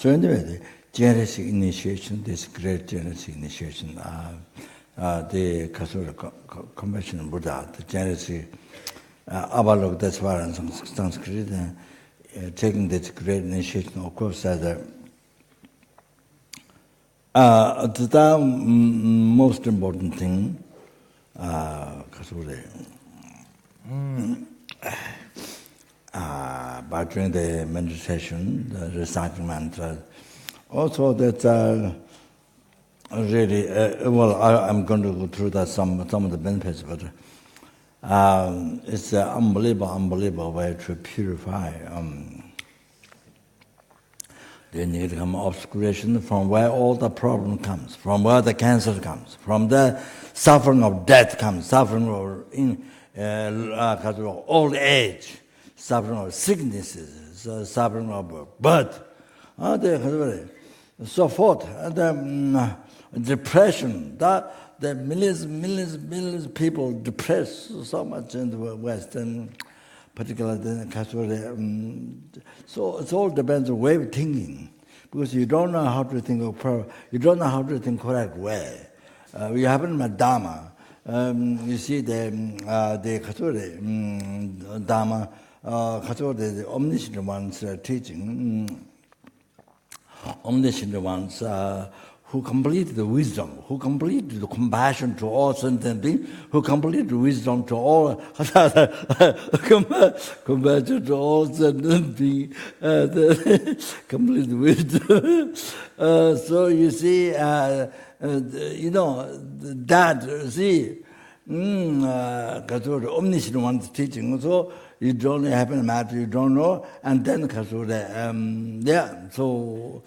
So anyway, the genesis initiation, this great genesis initiation, the Kasura Convention Buddha, the genesis, Avalok, that's why in Sanskrit, taking this great initiation, of course, the most important thing, by doing the meditation, the reciting mantra, also that really, well, I'm going to go through that some of the benefits, but it's an unbelievable way to purify the negative obscuration from where all the problem comes, from where the cancer comes, from the suffering of death comes, suffering of old age, suffering of sicknesses, suffering of birth, so forth. Depression, that the millions of people depressed so much in the West, and particularly in Kasura. So it all depends on way of thinking, because you don't know how to think you don't know how to think correct way. You haven't met Dharma. You see the Kasura Dharma, Kasura, the omniscient ones teaching, omniscient ones who complete the wisdom, who complete the compassion to all sentient beings, who complete the wisdom to all compassion to all sentient beings, complete the wisdom. So you see, that the omniscient one's teaching. So you don't happen to matter, you don't know, and then so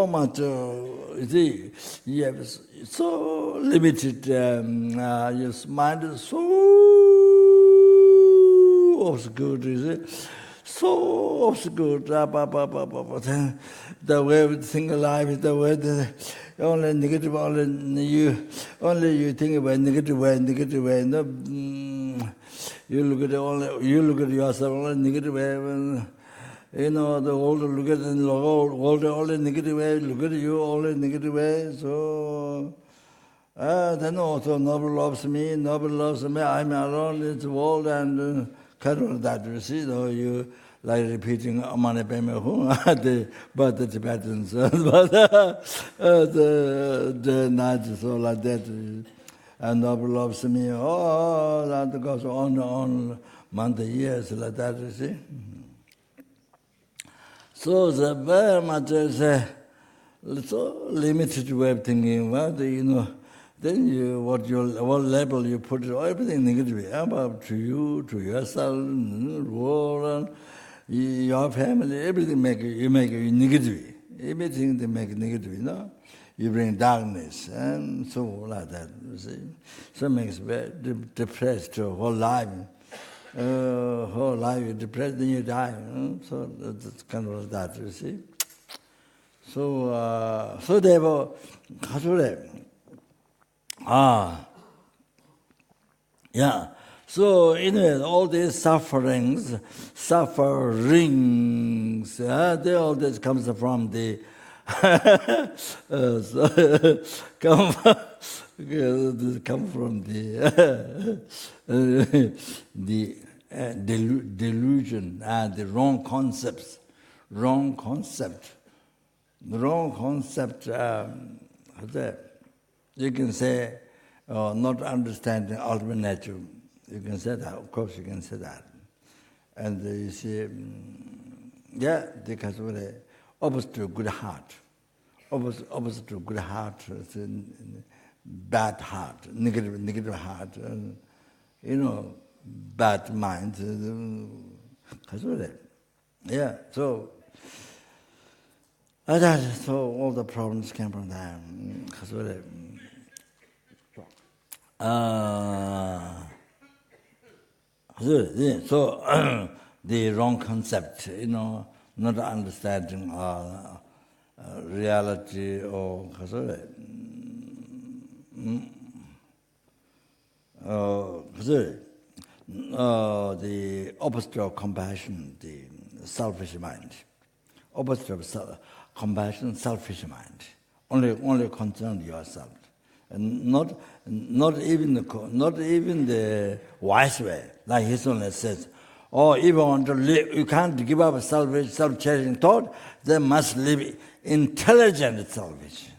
much, you see, you have so limited, your mind is so obscure, you see, so obscure, the way we think of life is the way only negative, only you think about negative way, no, you look at yourself only negative way. The older look at the older only negative way, look at you only negative way. So then also nobody loves me, I'm alone in the world, and kind of that. You see, you like repeating OM MANI PADME HUM, but the Tibetans, but the night so like that, and nobody loves me. That goes on months, years like that. You see. So the very much is so limited way of thinking. Well, then what label you put it, everything negative about to you, to yourself, world, your family, everything you make it negative. Everything they make it negative, You bring darkness and so like that. You see, so it makes very depressed your whole life. Whole life you're depressed, then you die. So that's kind of like that, you see. So they were yeah. So anyway, all these sufferings, they all this comes from the come from the delusion and the wrong concepts. The wrong concept, you can say, not understanding ultimate nature. You can say that, of course you can say that. And you see, because of the opposite to good heart. Opposite to good heart, bad heart, negative heart, bad mind. So all the problems came from that. So the wrong concept, not understanding reality or the opposite of compassion, the selfish mind. opposite of compassion, selfish mind. Only concern yourself, and not even the wise way. Like his owner says, "Oh, if you want to live, you can't give up self-cherishing thought. They must live intelligent salvation.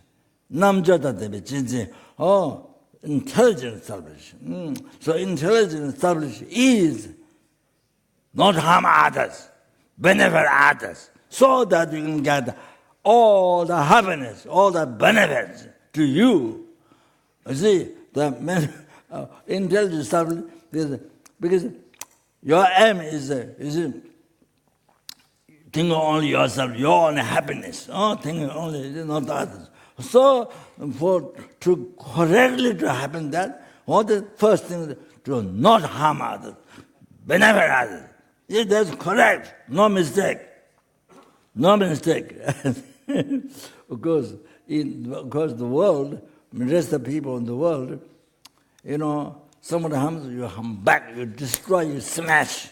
Namjata devi jinji. Oh, intelligent salvation. So intelligent salvation is not harm others, benefit others, so that you can get all the happiness, all the benefits to you. You see, the intelligent salvation is because your aim is think only yourself, your own happiness. Think only not others. So, to correctly to happen that, what the first thing is to not harm others, benefit others. Yeah, that's correct. No mistake. No mistake. Because the world, the rest of the people in the world, somebody harms you, harm back, you destroy, you smash.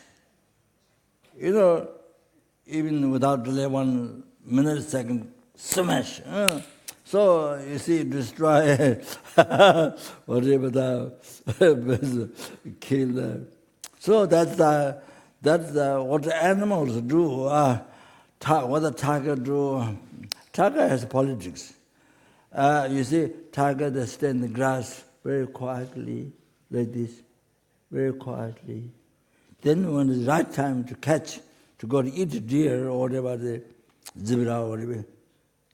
Even without delay 1 minute, second, smash. So you see, destroy whatever the kill. So that's what the animals do. What the tiger do. Tiger has politics. You see, tiger they stay in the grass very quietly, like this, very quietly. Then when it's the right time to catch, to go to eat deer or whatever, the zebra or whatever,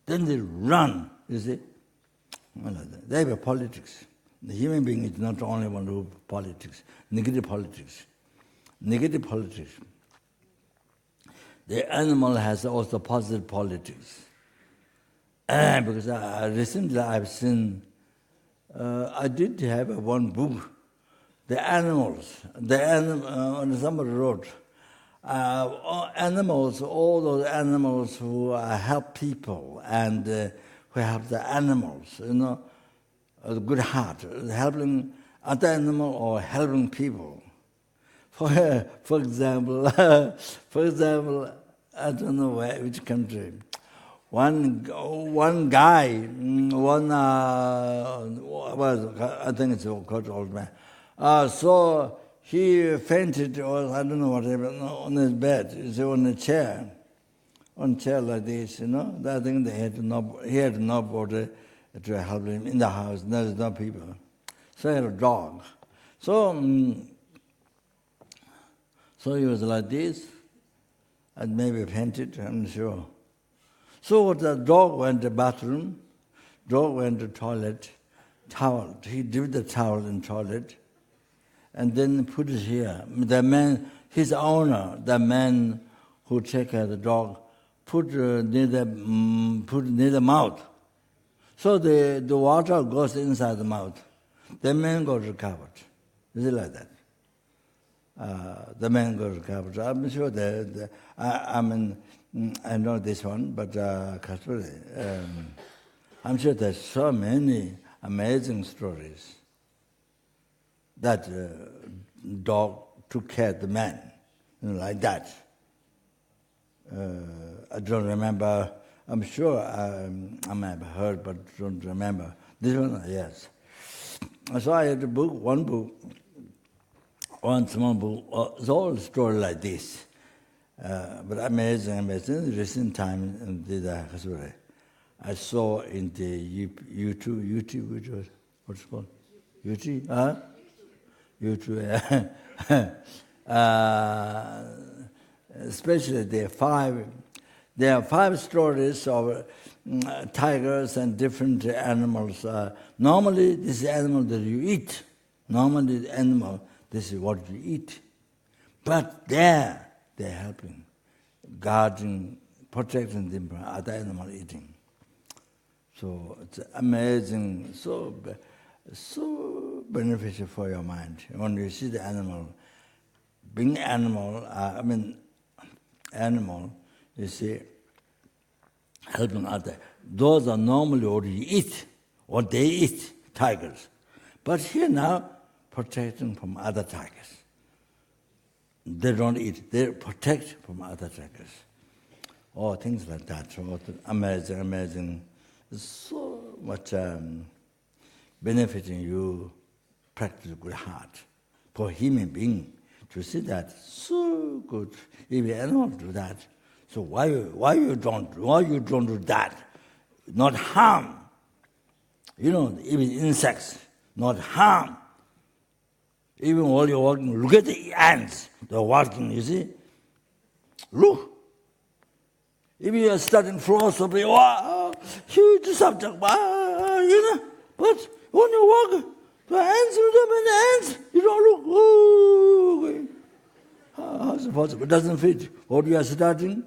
then they run, you see. They have a politics. The human being is not the only one who has politics, negative politics. Negative politics. The animal has also positive politics. Because recently I've seen, I did have one book, the animals, on somebody wrote, animals, all those animals who help people and who help the animals, a good heart, helping other animal or helping people. For example, I don't know which country. One guy, I think it's called old man. So he fainted, or I don't know whatever, on his bed, on a chair like this, I think he had nobody to help him in the house. There's no people. So he had a dog. So he was like this, and maybe fainted, I'm sure. So the dog went to the bathroom, dog went to the toilet, towel. He dipped the towel in the toilet, and then put it here. The man, his owner, the man who take care of the dog, put near the mouth. So the water goes inside the mouth. The man got recovered. Is it like that? The man got recovered. I'm sure that I know this one, but I'm sure there's so many amazing stories that dog took care of the man, like that. I don't remember. I'm sure I might have heard, but don't remember. This one, yes. So I had one small book. It's all a story like this. But amazing. Recent time did I saw in the YouTube, which was, what's it called? YouTube? YouTube. Especially there are five stories of tigers and different animals. Normally, this is animal that you eat. Normally, the animal, this is what you eat. But they're helping, guarding, protecting them from other animal eating. So it's amazing, so beneficial for your mind. When you see the animal, being animal, you see, helping others. Those are normally what they eat, tigers. But here now, protecting from other tigers. They don't eat, they protect from other tigers. or things like that. Or amazing. So much benefiting you practice good heart. For human being to see that, so good. If anyone do that, so why you don't do that? Not harm. Even insects, not harm. Even while you're walking, look at the ants. They're walking, you see? Look. If you are studying philosophy, wow, huge subject, wow, but when you walk, the ants, you don't look. Oh, how's it possible? It doesn't fit. What you are studying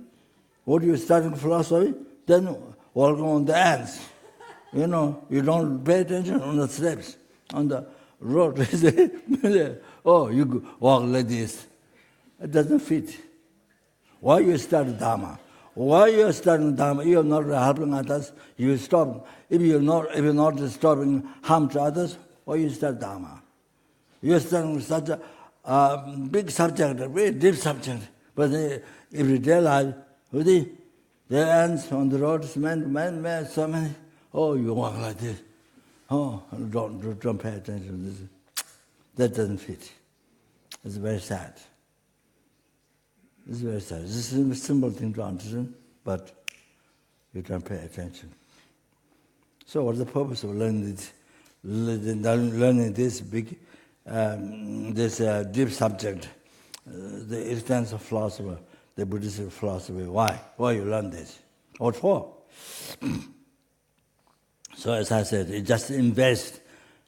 philosophy, then walk on the ants. You don't pay attention on the steps, on the road. Oh, you walk like this. It doesn't fit. Why you study Dharma? Why you are studying Dharma? You are not helping others. You stop. If you're not stopping harm to others, why you study Dharma? You are studying such a big subject, a very deep subject. But everyday life, the ants on the roads, man, so many. Oh, you walk like this. Oh, don't pay attention to this. That doesn't fit. It's very sad. It's very sad. This is a simple thing to understand, but you don't pay attention. So what's the purpose of learning this big, deep subject, the existence of philosophy, the Buddhist philosophy? Why? Why you learn this? What for? So as I said, you just invest,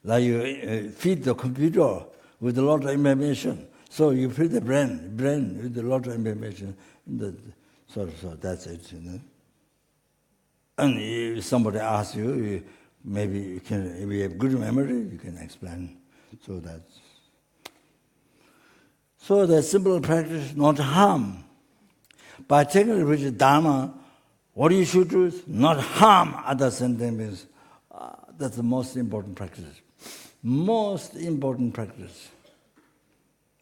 like you feed the computer with a lot of information. So you feed the brain with a lot of information. So that's it. And if somebody asks you, maybe you can, if you have good memory, you can explain. So the simple practice, not harm. By taking which Dharma, what you should do is not harm other sentient beings. That's the most important practice. Most important practice.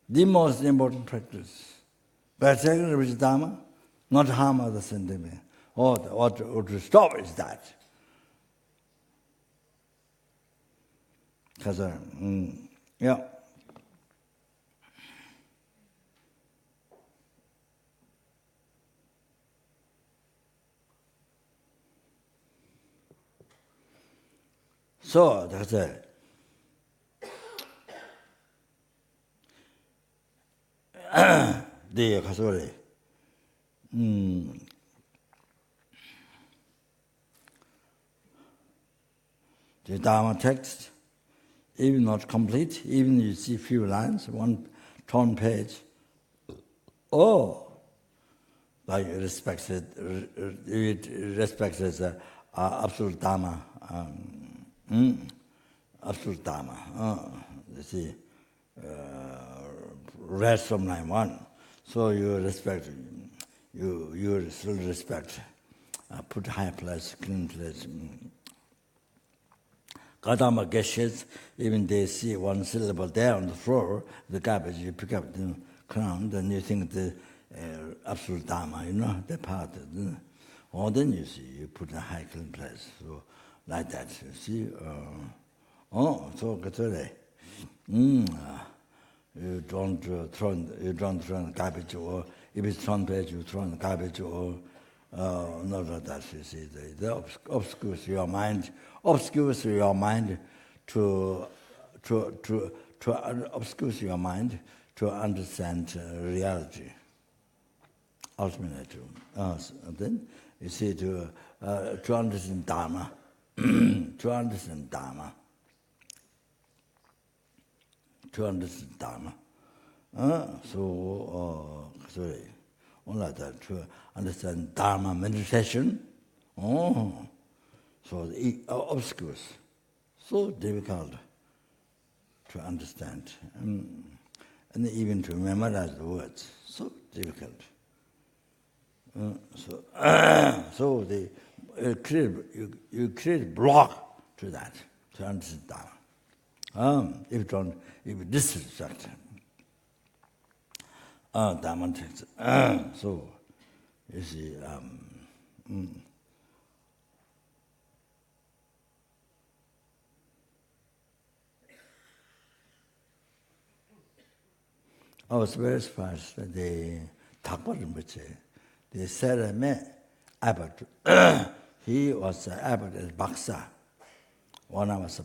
The most important practice. By taking which Dharma, not harm other sentient beings. What to stop is that. Yeah. So that's it. The Dharma text, even not complete, even you see few lines, one torn page. Like it respects the absolute Dharma. Absolute Dharma. You see, rest from line 1. So you respect, you still respect. Put high place, clean place. Gadama geshes, even they see one syllable there on the floor, the garbage, you pick up the crown, then you think the absolute Dharma, the part. Or then you see, you put a high clean place. So like that, you see. So good. You don't throw garbage, or if it's thrown page, you throw in garbage, or not like that. You see, the obscures your mind to obscures your mind to understand reality. Ultimately, then you see to understand Dharma, to understand Dharma. Like that, to understand Dharma meditation. So the obscures, so difficult to understand, and even to memorize the words, so difficult. So you create block to that, to understand Dharma. If disrespect Dharma text. So You see, I was very surprised that the Thakpa Rinpoche, the Sarame abbot, he was abbot at Baksa. When I was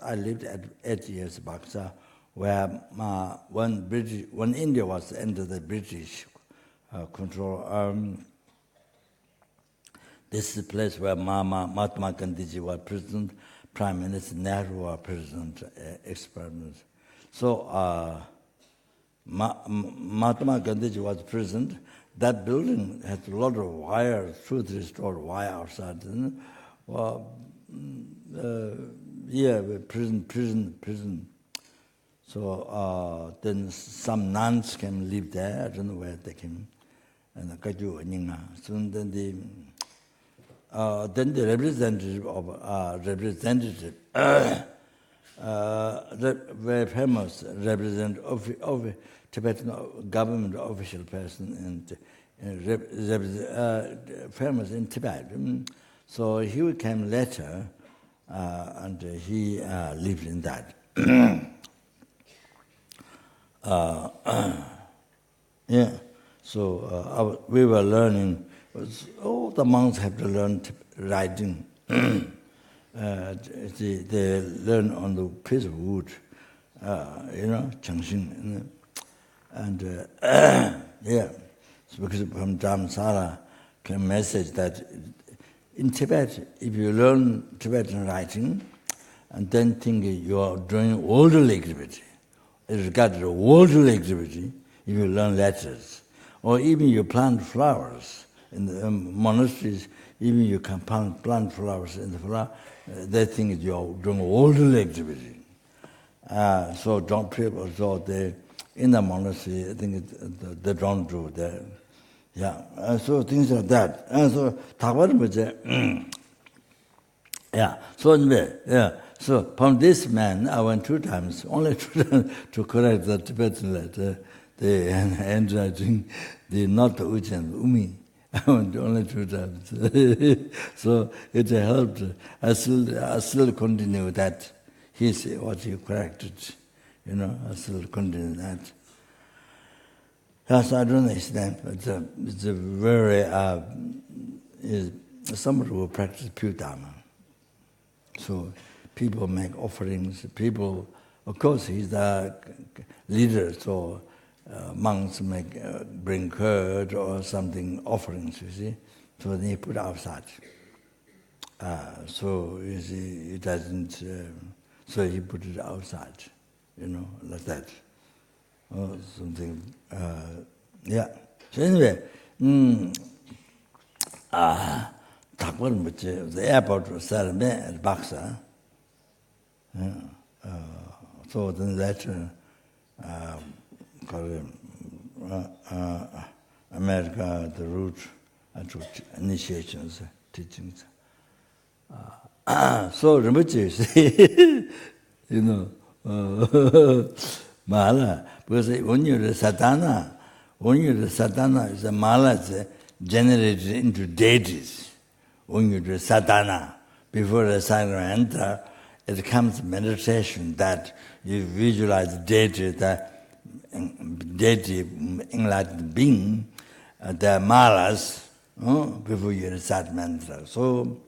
I lived at 8 years in Baksa, where when India was under the British control. This is the place where Mahatma Gandhiji was president, Prime Minister Nehru was president, experiment. So Mahatma Gandhiji was president. That building had a lot of wires, 2-3 stored wire outside. Prison. So then some nuns came live there. I don't know where they came. And so then the representative very famous representative of Tibetan government official person and famous in Tibet. So he came later, and he lived in that. Yeah. So we were learning. All the monks have to learn writing. They learn on the piece of wood, Changshin. And yeah, so because from Dharamsala came a message that in Tibet, if you learn Tibetan writing and then think you are doing worldly activity, it's regarded as worldly activity if you learn letters. Or even you plant flowers in the monasteries, even you can plant flowers in the flower, they think you're doing worldly activity. So don't people, so they, in the monastery, I think they don't do that. Yeah, so things like that. And so, yeah, so anyway, yeah. So from this man, I went 2 times, only 2 times to correct the Tibetan letter. The handwriting, the not Uchen, Umi. I went only 2 times. So it helped. I still continue that. He said what he corrected. I still continue that. Yes, I don't understand, but it's a very, somebody who practices pure Dharma. So people make offerings, people, of course he's the leader, so monks bring curd or something, offerings, you see, so they put outside. So you see, it doesn't, so he put it outside, like that. Or something, yeah. So anyway, the airport was Sarame at Baksa. So then later, America, the root, I took initiations, teachings. So Rinpoche, Mala, because when you're a sadhana is a mala generated into deities. When you do sadhana, before the sadhana it becomes meditation that you visualize deity, enlightened being, the malas, before you recite mantra. So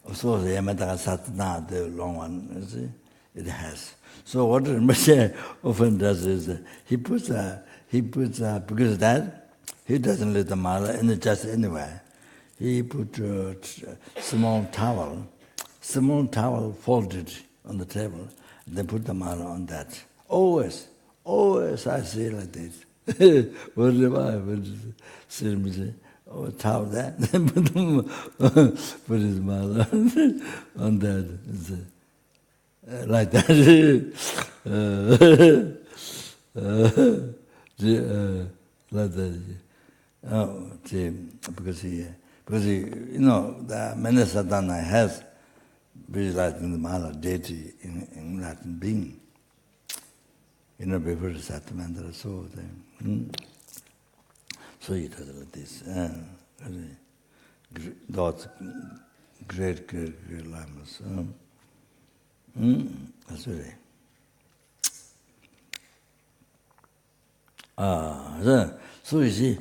the Yamataka Satana, the long one, you see, it has. So what Rinpoche often does is he puts because of that, he doesn't leave the mala in the just anywhere. He put a small towel folded on the table, then put the mala on that. Always I say like this. Whatever I would say, towel there, then put his mala on that. Like that. Like that. Because he, the many sadhana has visualizing the mala deity in Latin being. Before the Sat mantra, so he does like this. Those great lamas. That's really. So you see,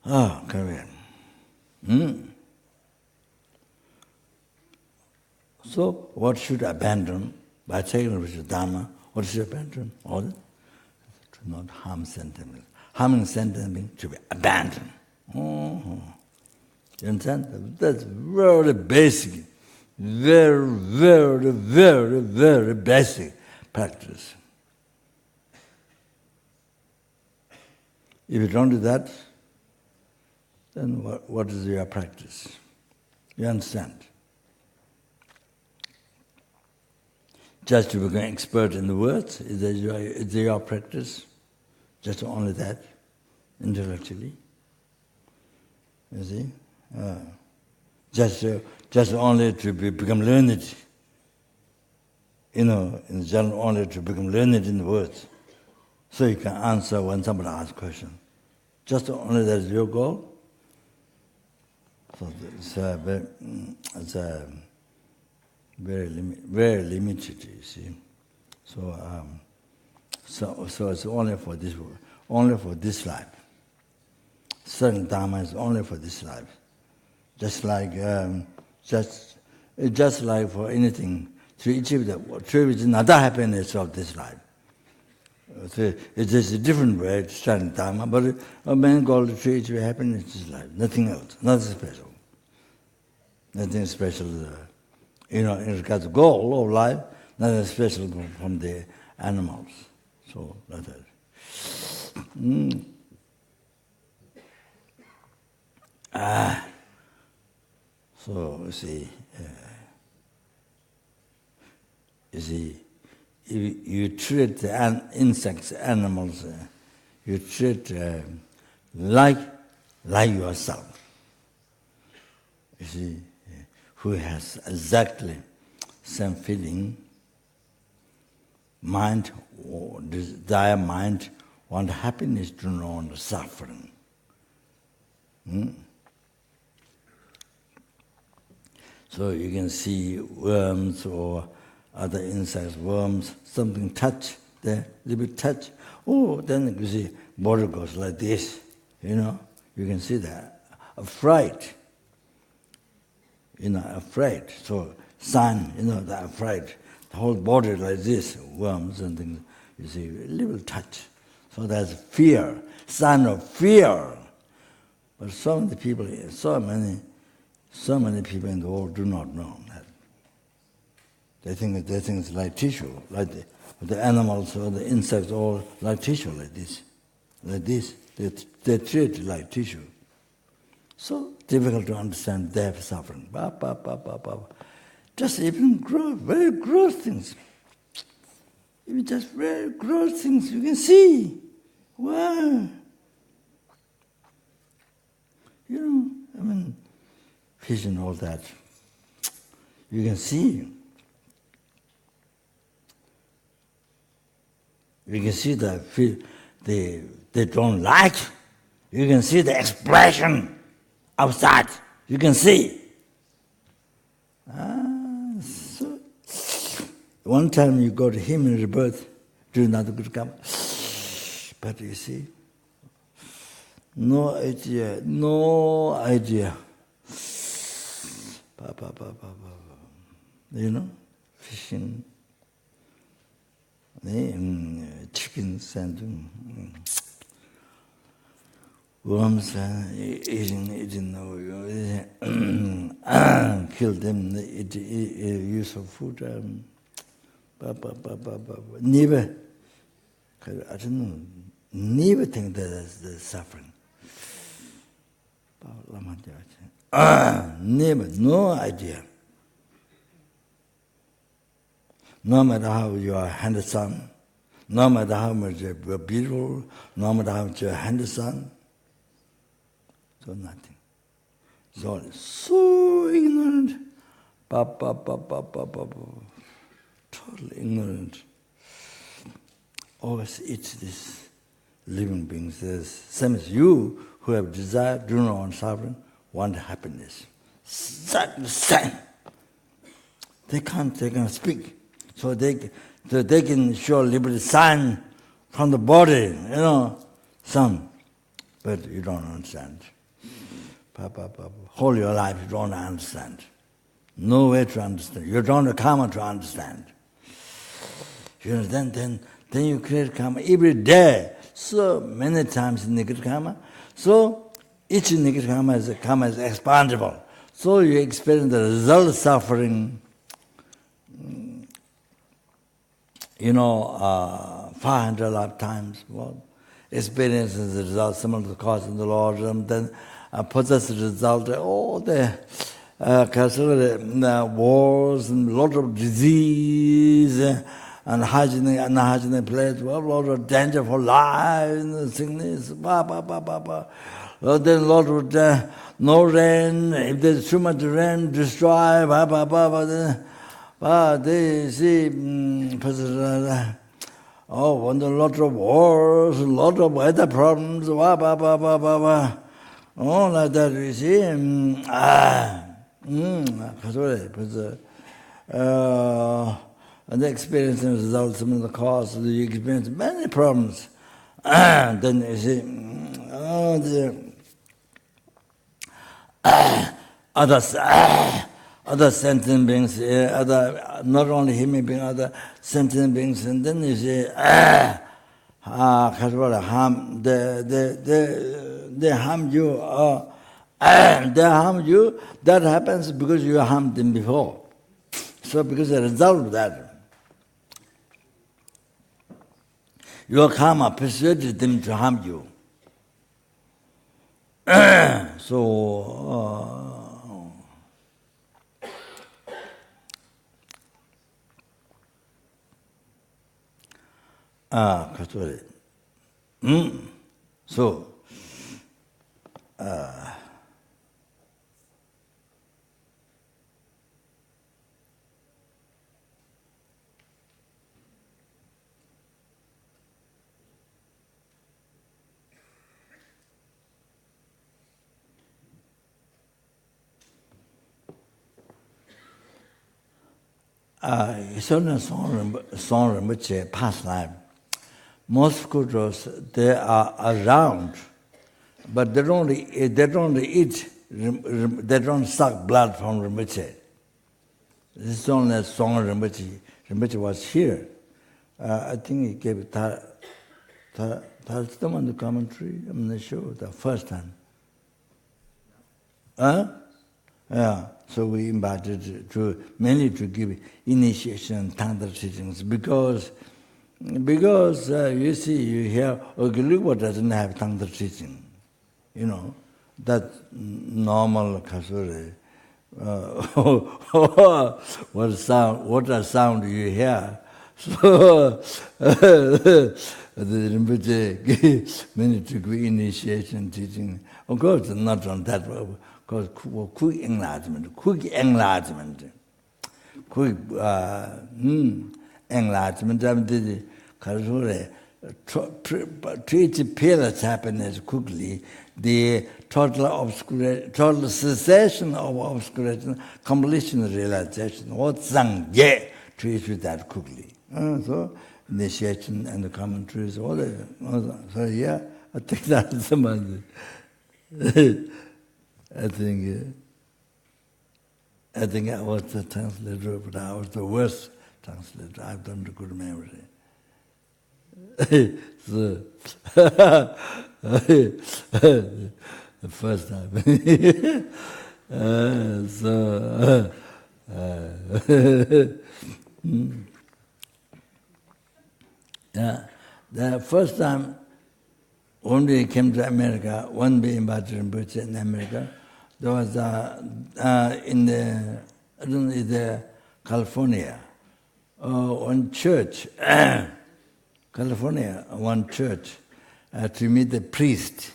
correct. So what should abandon by taking the Dharma? What should abandon? All to not harm sentient beings. Harming sentient beings should be abandoned. You understand? That's very basic, very, very, very, very basic practice. If you don't do that, then what is your practice? You understand? Just to become expert in the words, is your practice? Just only that, intellectually. You see? Just only to become learned, in general, only to become learned in the words. So you can answer when somebody asks a question. Just only that is your goal. So it's very limited, you see. So it's only for this world, only for this life. Certain Dharma is only for this life. Just like for anything, to achieve another happiness of this life. So it is a different way to study Dharma, but a main goal to achieve happiness in this life, nothing else, nothing special. Nothing special, in regards to goal of life, nothing special from the animals. So that's it. So you see, you treat the insects, animals, you treat like yourself. You see, who has exactly same feeling, mind, or desire mind, want happiness, do not want suffering. So you can see worms or other insects, worms, something touch, there, little bit touch. Oh, then you see body goes like this, you can see that. Afraid. Afraid. So sign, that afraid. The whole body like this, worms and things, you see, a little touch. So that's fear, sign of fear. But so many people in the world do not know that. They think it's like tissue, like the animals or the insects, all like tissue, like this. They treat it like tissue. So difficult to understand their suffering. Just even very gross things. Even just very gross things you can see. Wow. Fish and all that. You can see. You can see that they don't like. You can see the expression outside. You can see. So one time you go to him in rebirth, do not good come. But you see, no idea. Fishing, chickens and worms eating, kill them, eat use of food. Never, I don't know, never think that that's suffering. Never, no idea. No matter how you are handsome, no matter how much you are beautiful, no matter how much you are handsome, so nothing. It's all so ignorant. Totally ignorant. Always eat this living beings. Same as you who have desire, do not want suffering, want happiness. Same. They can speak. So they can show liberty sign from the body, some. But you don't understand. Whole your life you don't understand. No way to understand. You don't have karma to understand. Then you create karma every day. So many times negative karma. So each negative karma is expandable. So you experience the result suffering, 500 lifetimes. Experiences the result, similar to the cause of the Lord, and then possess the result, all the wars and a lot of disease and hygienic and unhygienic place, a lot of danger for life, sickness, Then a lot of no rain, if there's too much rain, destroy, they see, a lot of wars, a lot of weather problems, all like that, you see. And the experience and results of the cause, you experience many problems. Then you see, other sentient beings, not only human beings, other sentient beings, and then you say, harm, they harm you, they harm you. That happens because you harmed them before. So because the result of that, your karma persuaded them to harm you. It's only Song Rinpoche past life. Most scooters, they are around, but they don't eat, they don't suck blood from Rinpoche. This is only Song Rinpoche. Rinpoche was here. I think he gave Tarstam the commentary, I'm not sure, the first time. Yeah. So we invited mainly to give initiation Tantra teachings because you see, you hear, Ogilugwa doesn't have Tantra teaching. That normal kasuri. What a sound you hear. So the Rinpoche mainly to give initiation teaching. Of course, not on that level. Because quick enlargement, quick enlargement. Treat pillars happiness quickly. The total cessation of obscuration, completion of realization. What Zhangye treats with that quickly. So initiation and the commentaries, all that. So yeah, I think that's somebody. I think I was the translator, but I was the worst translator. I've done the good memory. So, the first time. Yeah, the first time when we came to America, when we invited Rinpoche in America, there was in the California, one church, California, one church, to meet the priest.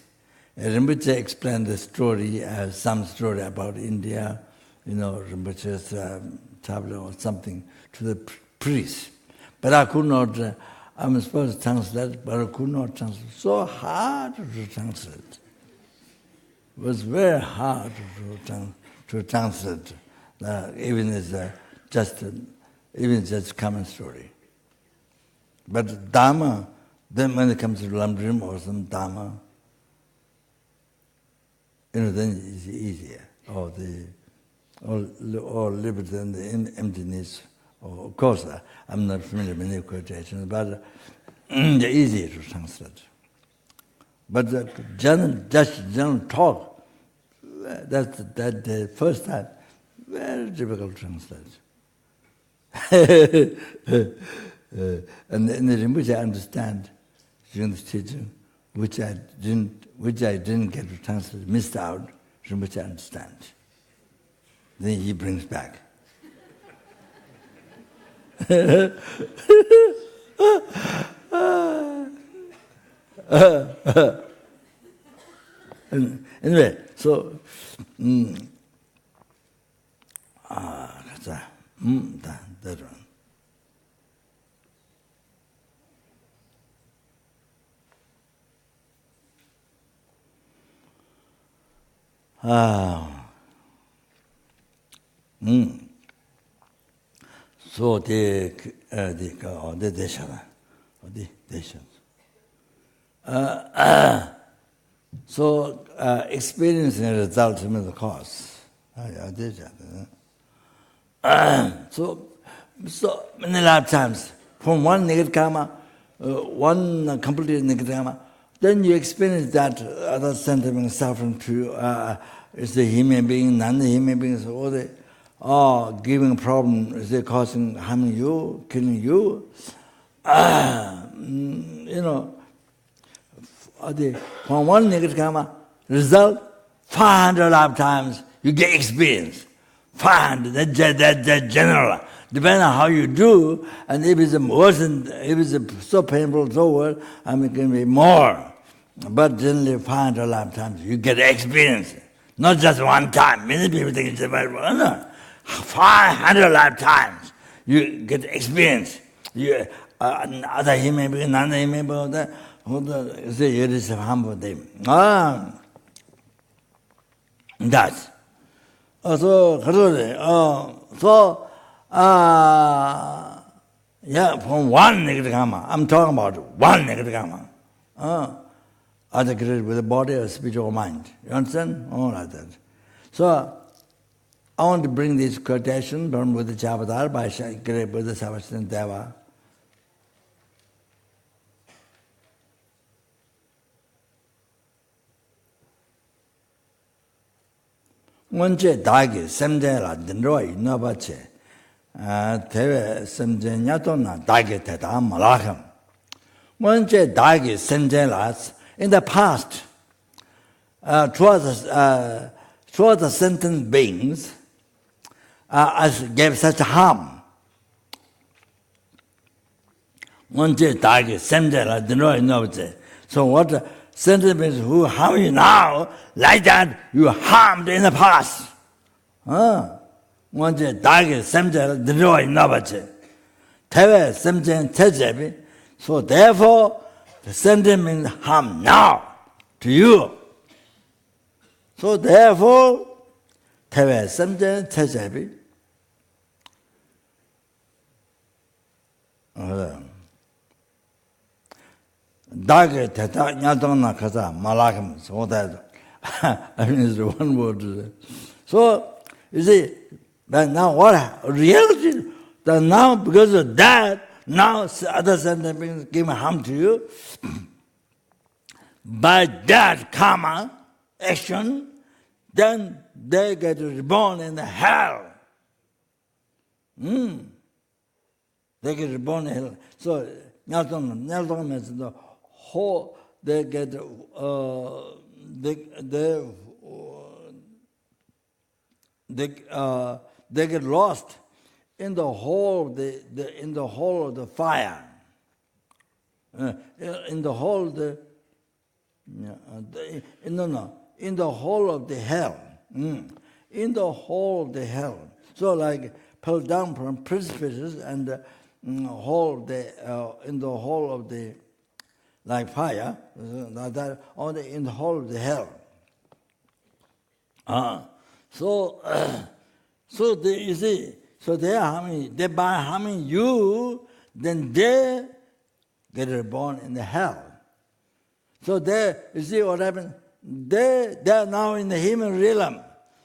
Rinpoche explained the story, some story about India, Rinpoche's tablet or something, to the priest. But I could not, I'm supposed to translate, but I could not translate. So hard to translate. was very hard to translate, even as just common story. But Dharma, then when it comes to Lamdrim or some Dharma, then it's easier. Or liberty and the emptiness. Of course, I'm not familiar with many quotations, but they're easier to translate. But the general talk, that the first time, very difficult to translate. And in the Rinpoche I understand during this teaching, which I didn't get to translate, missed out, Rinpoche understands. Then he brings back. Anyway, so that one. So the so experiencing the result of the cause. So many lifetimes, from one negative karma, one completely negative karma, then you experience that other sentiment suffering to is the human being, non-human beings, all the giving problem, is it causing harming you, killing you? From one negative karma, result 500 lifetimes you get experience. 500, that's general. Depending on how you do, and if it's worse, if it's so painful, so worse, it can be more. But generally 500 lifetimes you get experience. Not just one time. Many people think it's about 500 lifetimes you get experience. You, other human beings, non-human beings, it is harmful them. That's. From one negative karma, I'm talking about one negative karma. Other created with the body or spiritual mind. You understand? All like that. So, I want to bring this quotation from bodhichitta by great Buddha Shantideva. 원체 다기 semjela dindro inobache tewe semjenya tonna dagi teta malakam. Once dagi semjela in the past towards the sentient beings as gave such harm. Once dagi semjela dindro inobache. So what sentient beings who harm you now, like that you harmed in the past. Once dagi semjela dindro inobache. Tewe semjen tejebi. So therefore, the sentient means harm now to you. So therefore, tewe semjen tejebi. Dagi teta nyatona kaza malakam. So that is one word. So you see, but now what reality? That now because of that. Now other sentient beings give harm to you. By that karma action, then they get reborn in the hell. They get reborn in hell. So Nyaltong means the whole. They get they get lost in the whole in the whole of the fire, in the whole of the in the whole of the hell, in the whole of the hell. So like pulled down from precipices and whole in the whole of the like fire, that only in the whole of the hell. So, so they, you see, so they are harming, they by harming you, then they get reborn in the hell. So they, you see what happens? They are now in the human realm.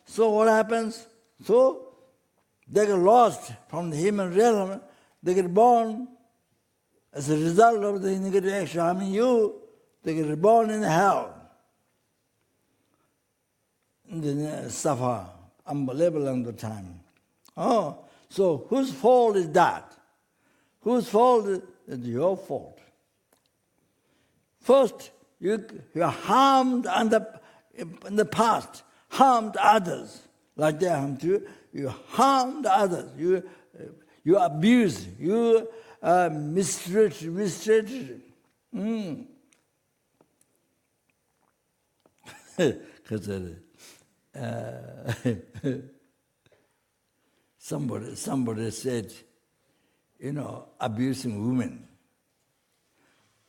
So what happens? So they get lost from the human realm, they get born as a result of the negative action harming you, they get reborn in hell. And then suffer unbelievable amount of time. Oh, so whose fault is that? Whose fault is your fault? First, you harmed in the past, harmed others like they harmed you. You harmed others. You abused. You mistreated. Somebody said, abusing women.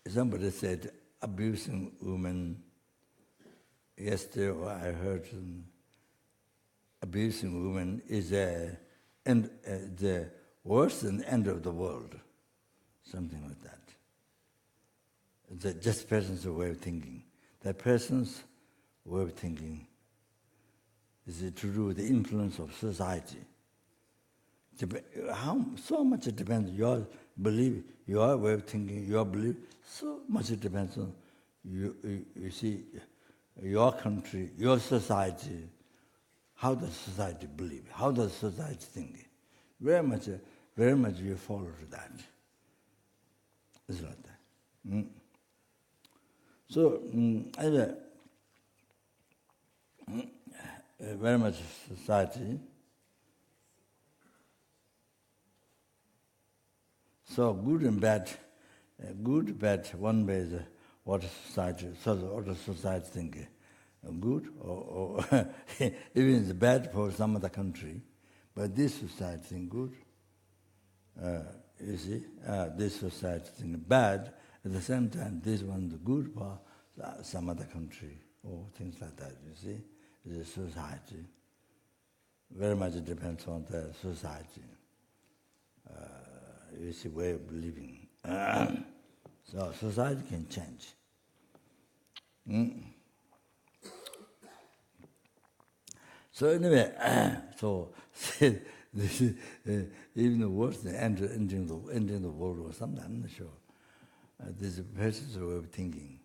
Somebody said, abusing women. Yesterday I heard abusing women is the worse than the end of the world. Something like that. It's just person's way of thinking. That person's way of thinking is to do with the influence of society. So much it depends on your belief, your way of thinking, your belief. So much it depends on you see, your country, your society. How does society believe? How does society think? Very much you follow to that. It's like that. So, very much society. So good and bad, one way is what society thinks. Good or even it's bad for some other country, but this society thinks good. You see, this society thinks bad. At the same time, this one's good for some other country or things like that. You see, the society very much depends on the society. You see, way of living. So society can change. So anyway, so this is even worse than ending the world or something. I'm not sure. This is a person's way of thinking,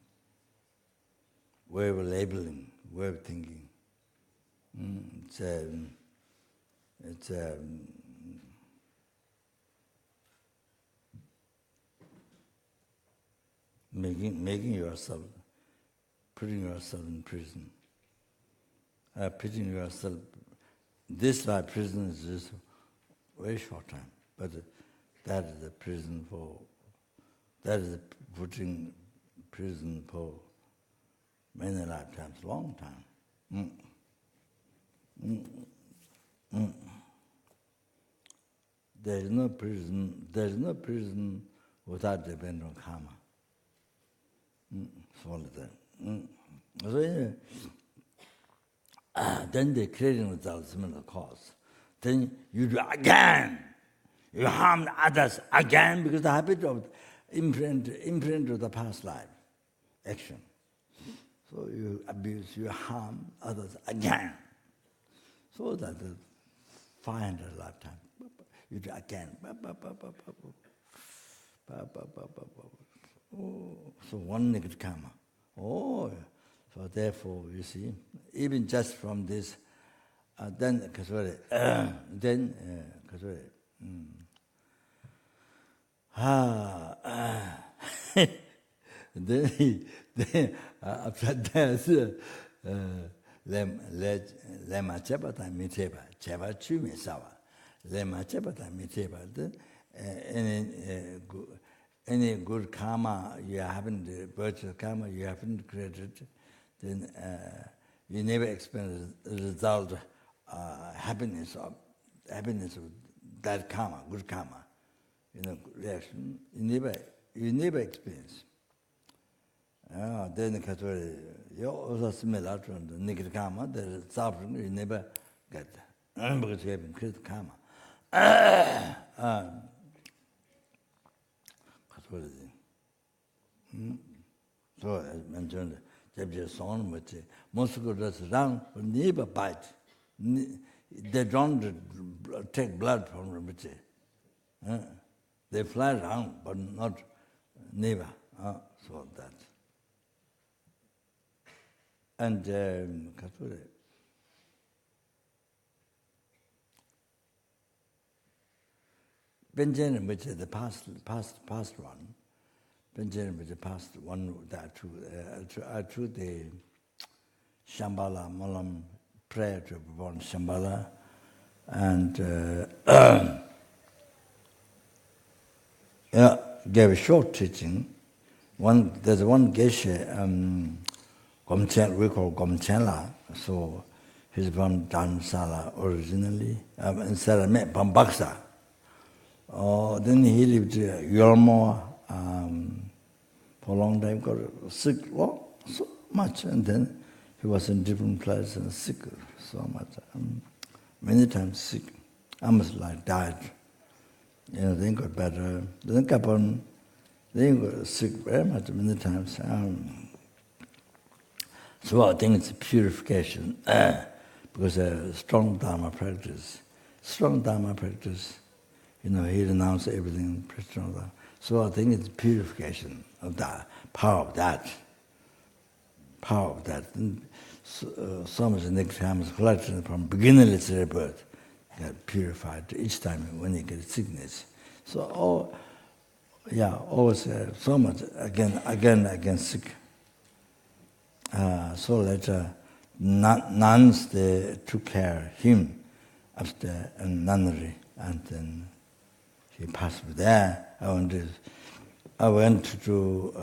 way of labeling, way of thinking. It's making yourself, putting yourself in prison. Putting yourself, this life prison is just a very short time, but that is the prison that is putting prison for many lifetimes, long time. There is no prison without depending on karma. Follow that. So anyway, then the creating with the ultimate cause. Then you do again. You harm others again because the habit of imprint of the past life action. So you abuse, you harm others again. So that the 500 lifetime, you do again. So one negative karma. So therefore, you see, even just from this, then after that, lema chepata miteba, cheba chumi sawa, lema chepata miteba. Any good karma you haven't, virtual karma you haven't created, then you never experience the result, happiness of that karma, good karma, reaction. You never experience. Then Katori, you also similar to the Nikit Kama, the suffering you never get. Because you have increased karma. So as mentioned, Jabja Son, which most of us run, but never bite. They don't take blood from them. They fly around, but not never. So that. And Benjamin, which is the past one, Benjamin, which is the past one, that to the Shambhala Malam prayer to perform Shambhala, and gave a short teaching. There's one Geshe, we call Gomchela, so he's from Dharamsala originally, instead of Bambaksa. Then he lived Yormo for a long time, got sick so much, and then he was in different places and sick so much, many times sick, almost like died. Then got better, then kept on, then got sick very much, many times. So I think it's a purification, because a strong Dharma practice, he renounced everything, strong Dharma. So I think it's purification of that, power of that. And so much next time is collected from beginningless rebirth, get purified each time when you get sickness. So always so much again sick. So later, nuns they took care of him after a nunnery, and then he passed there. I went to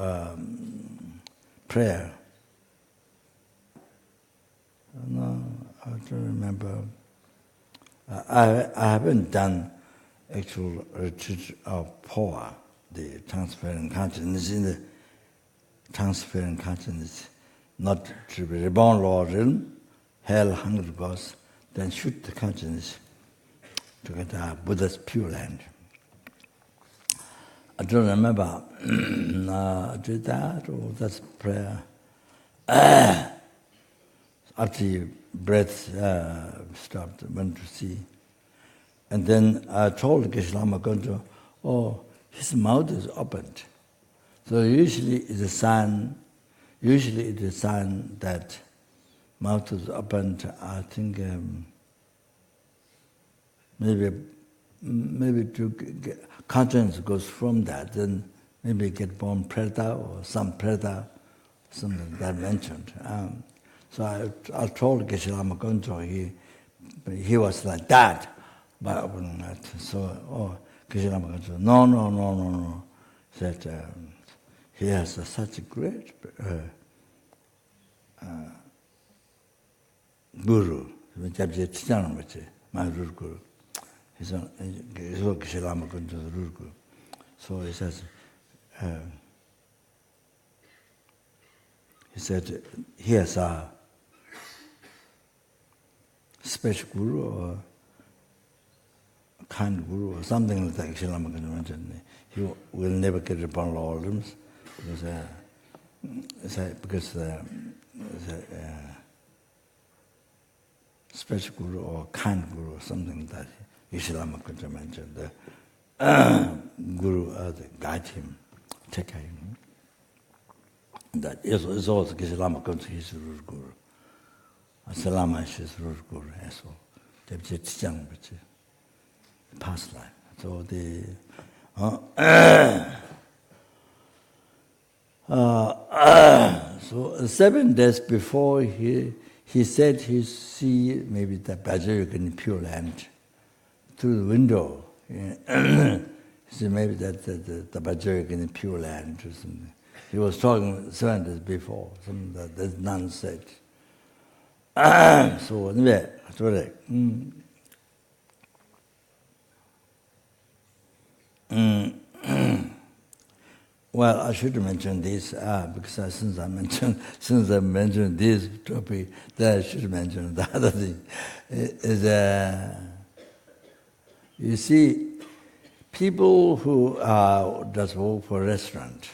prayer. No, I don't remember. I haven't done actual retreat of power, the transparent consciousness. In the transparent consciousness, not to be reborn, Lord, hell, hunger, goes, then shoot the consciousness to get a Buddha's pure land. I don't remember did that or that's prayer. After your breath stopped, I went to see. And then I told Geshe-Lama Goncho, his mouth is opened. So usually it's a sign that mouth is opened. I think maybe to get, conscience goes from that, then maybe get born preta or some preta, something that mentioned. So I told Geshe-Lama Goncho, he was like that by opening that. So Geshe-Lama Goncho, no. Said he has such a great guru, my guru. He's Geshe-Lama Goncho's guru. So he says, he said he has a special guru or a kind guru or something like that. Geshe-Lama Goncho mentioned he will never get upon lordoms because special guru or kind guru or something like that. Geshe-Lama Goncho mentioned the guru guide him, take care of him. That is also Geshe-Lama Goncho, his guru. Salama is his guru as well. Deputy Tijang, past life. So so 7 days before he said he see maybe the Bajayuk in Pure Land through the window. He said maybe that the Bajayuk in Pure Land or something. He was talking 7 days before, something that none said. So anyway, sorry. Well, I should mention this because since I mentioned this topic, then I should mention the other thing. You see, people who just work for a restaurant,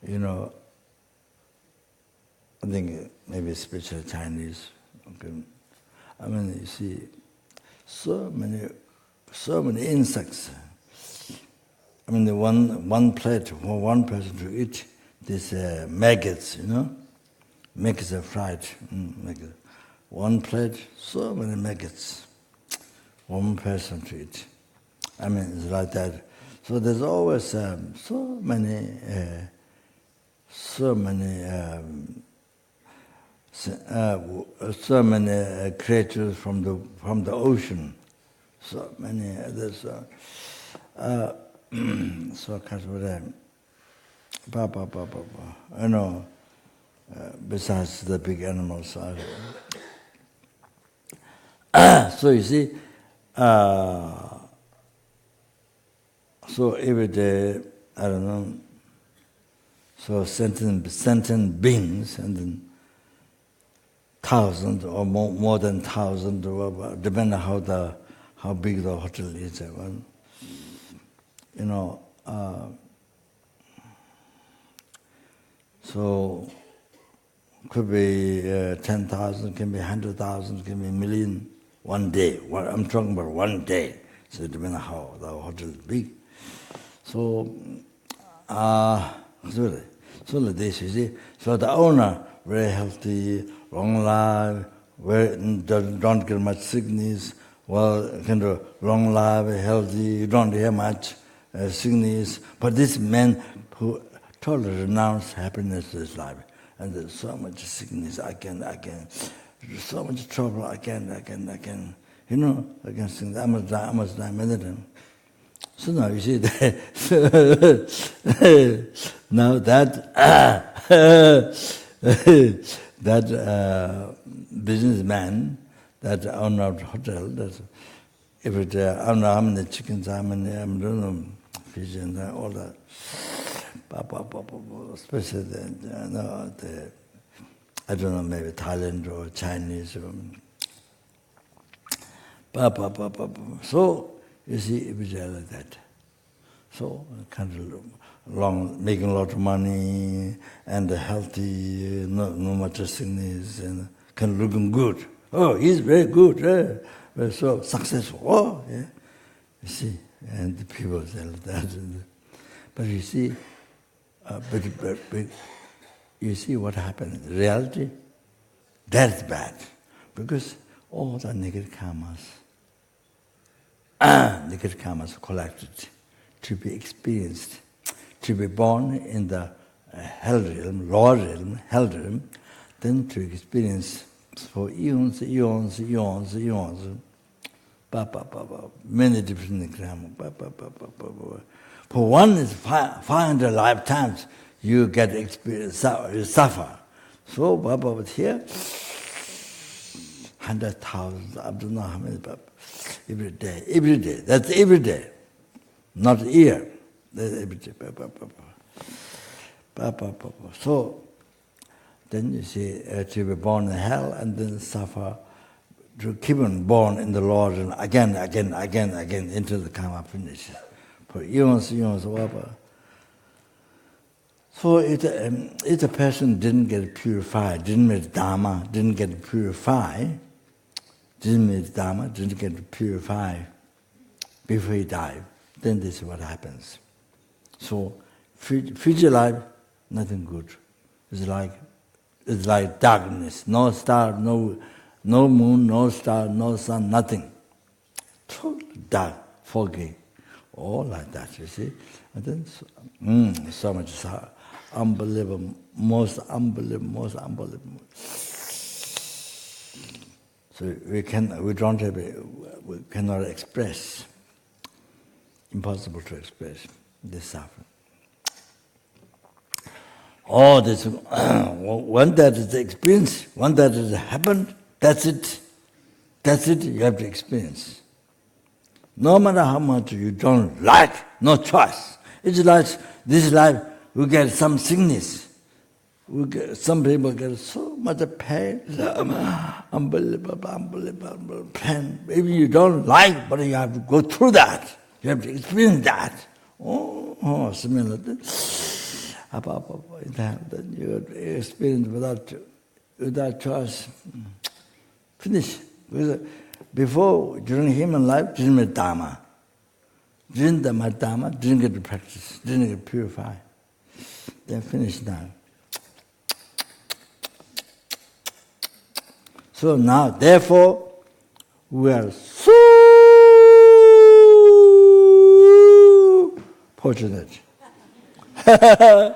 I think maybe especially Chinese. Okay. I mean, you see, so many insects. I mean, the one plate for one person to eat, these maggots, maggots are fried. Maggots. One plate, so many maggots. One person to eat. I mean, it's like that. So there's always so many creatures from the ocean. So many others. So besides the big animals. So you see, so every day, I don't know, so sentient beings, and then thousands or more than thousands, depending on how big the hotel is. So could be 10,000, can be 100,000, can be a million one day. I'm talking about one day. So depending on how the hotel is big. So like this, you see. So the owner, very healthy, long life, don't get much sickness, kind of long life, healthy, you don't hear much sickness. But this man who totally renounced happiness to his life, and there's so much sickness, I can, so much trouble, I can sing, I must die, many times. So now you see that, now that businessman, that owner of the hotel, that every day, I don't know how many chickens, how many, I don't know, fish and all that. Especially I don't know, maybe Thailand or Chinese. So, you see, every day like that. So, kind of making a lot of money, and healthy, no much sickness, and kind of looking good. Oh, he's very good, very so successful. Oh, yeah. You see, and the people say like that. But you see, but you see what happened. In reality, that's bad. Because all the negative karmas collected to be experienced, to be born in the hell realm, lower realm, hell realm, then to experience for eons, many different karmas. For one is 500 lifetimes you get experience, you suffer. So Baba here, 100,000, I don't know how many, every day. That's every day, not a year. That's every day. So then you see, to be born in hell and then suffer, to keep on born in the Lord and again, into the karma finishes. For eons, whatever. So if a person didn't get purified, didn't meet Dharma, didn't get purified before he died, then this is what happens. So future life, nothing good. It's like darkness, no star, no moon, no star, no sun, nothing. Totally dark, foggy, all like that, you see. And then so much unbelievable, most unbelievable. So we cannot express. Impossible to express this suffering. Oh, this one that is experienced, one that has happened, that's it. That's it, you have to experience. No matter how much you don't like, no choice. It's like This life, we get some sickness. Some people get so much pain, unbelievable pain. Maybe you don't like, but you have to go through that. You have to experience that. Similar. Then you experience without choice. Finish. Before, during human life, didn't get dharma. Didn't get to practice, didn't get purified. Then finish now. So now, therefore, we are so fortunate. I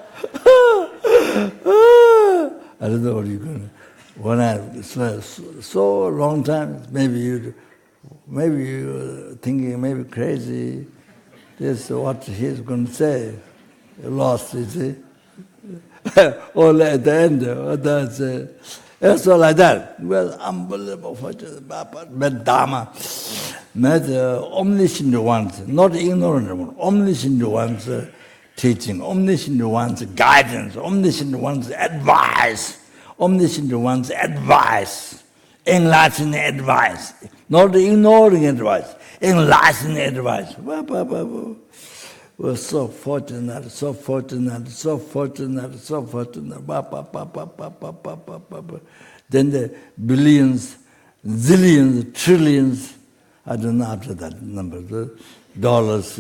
don't know what you're going to. When I so long time, maybe you're thinking maybe crazy. This is what he's going to say. You lost, you see. All at the end, that's it's all like that. Well, unbelievable fortune, but Dharma, met omniscient ones, not ignorant ones, omniscient ones teaching, omniscient ones guidance, omniscient ones advice, omniscient ones advice, enlightened advice, not ignoring advice, enlightened advice. We're so fortunate, so fortunate, so fortunate, so fortunate. Then the billions, zillions, trillions, I don't know after that number, the dollars,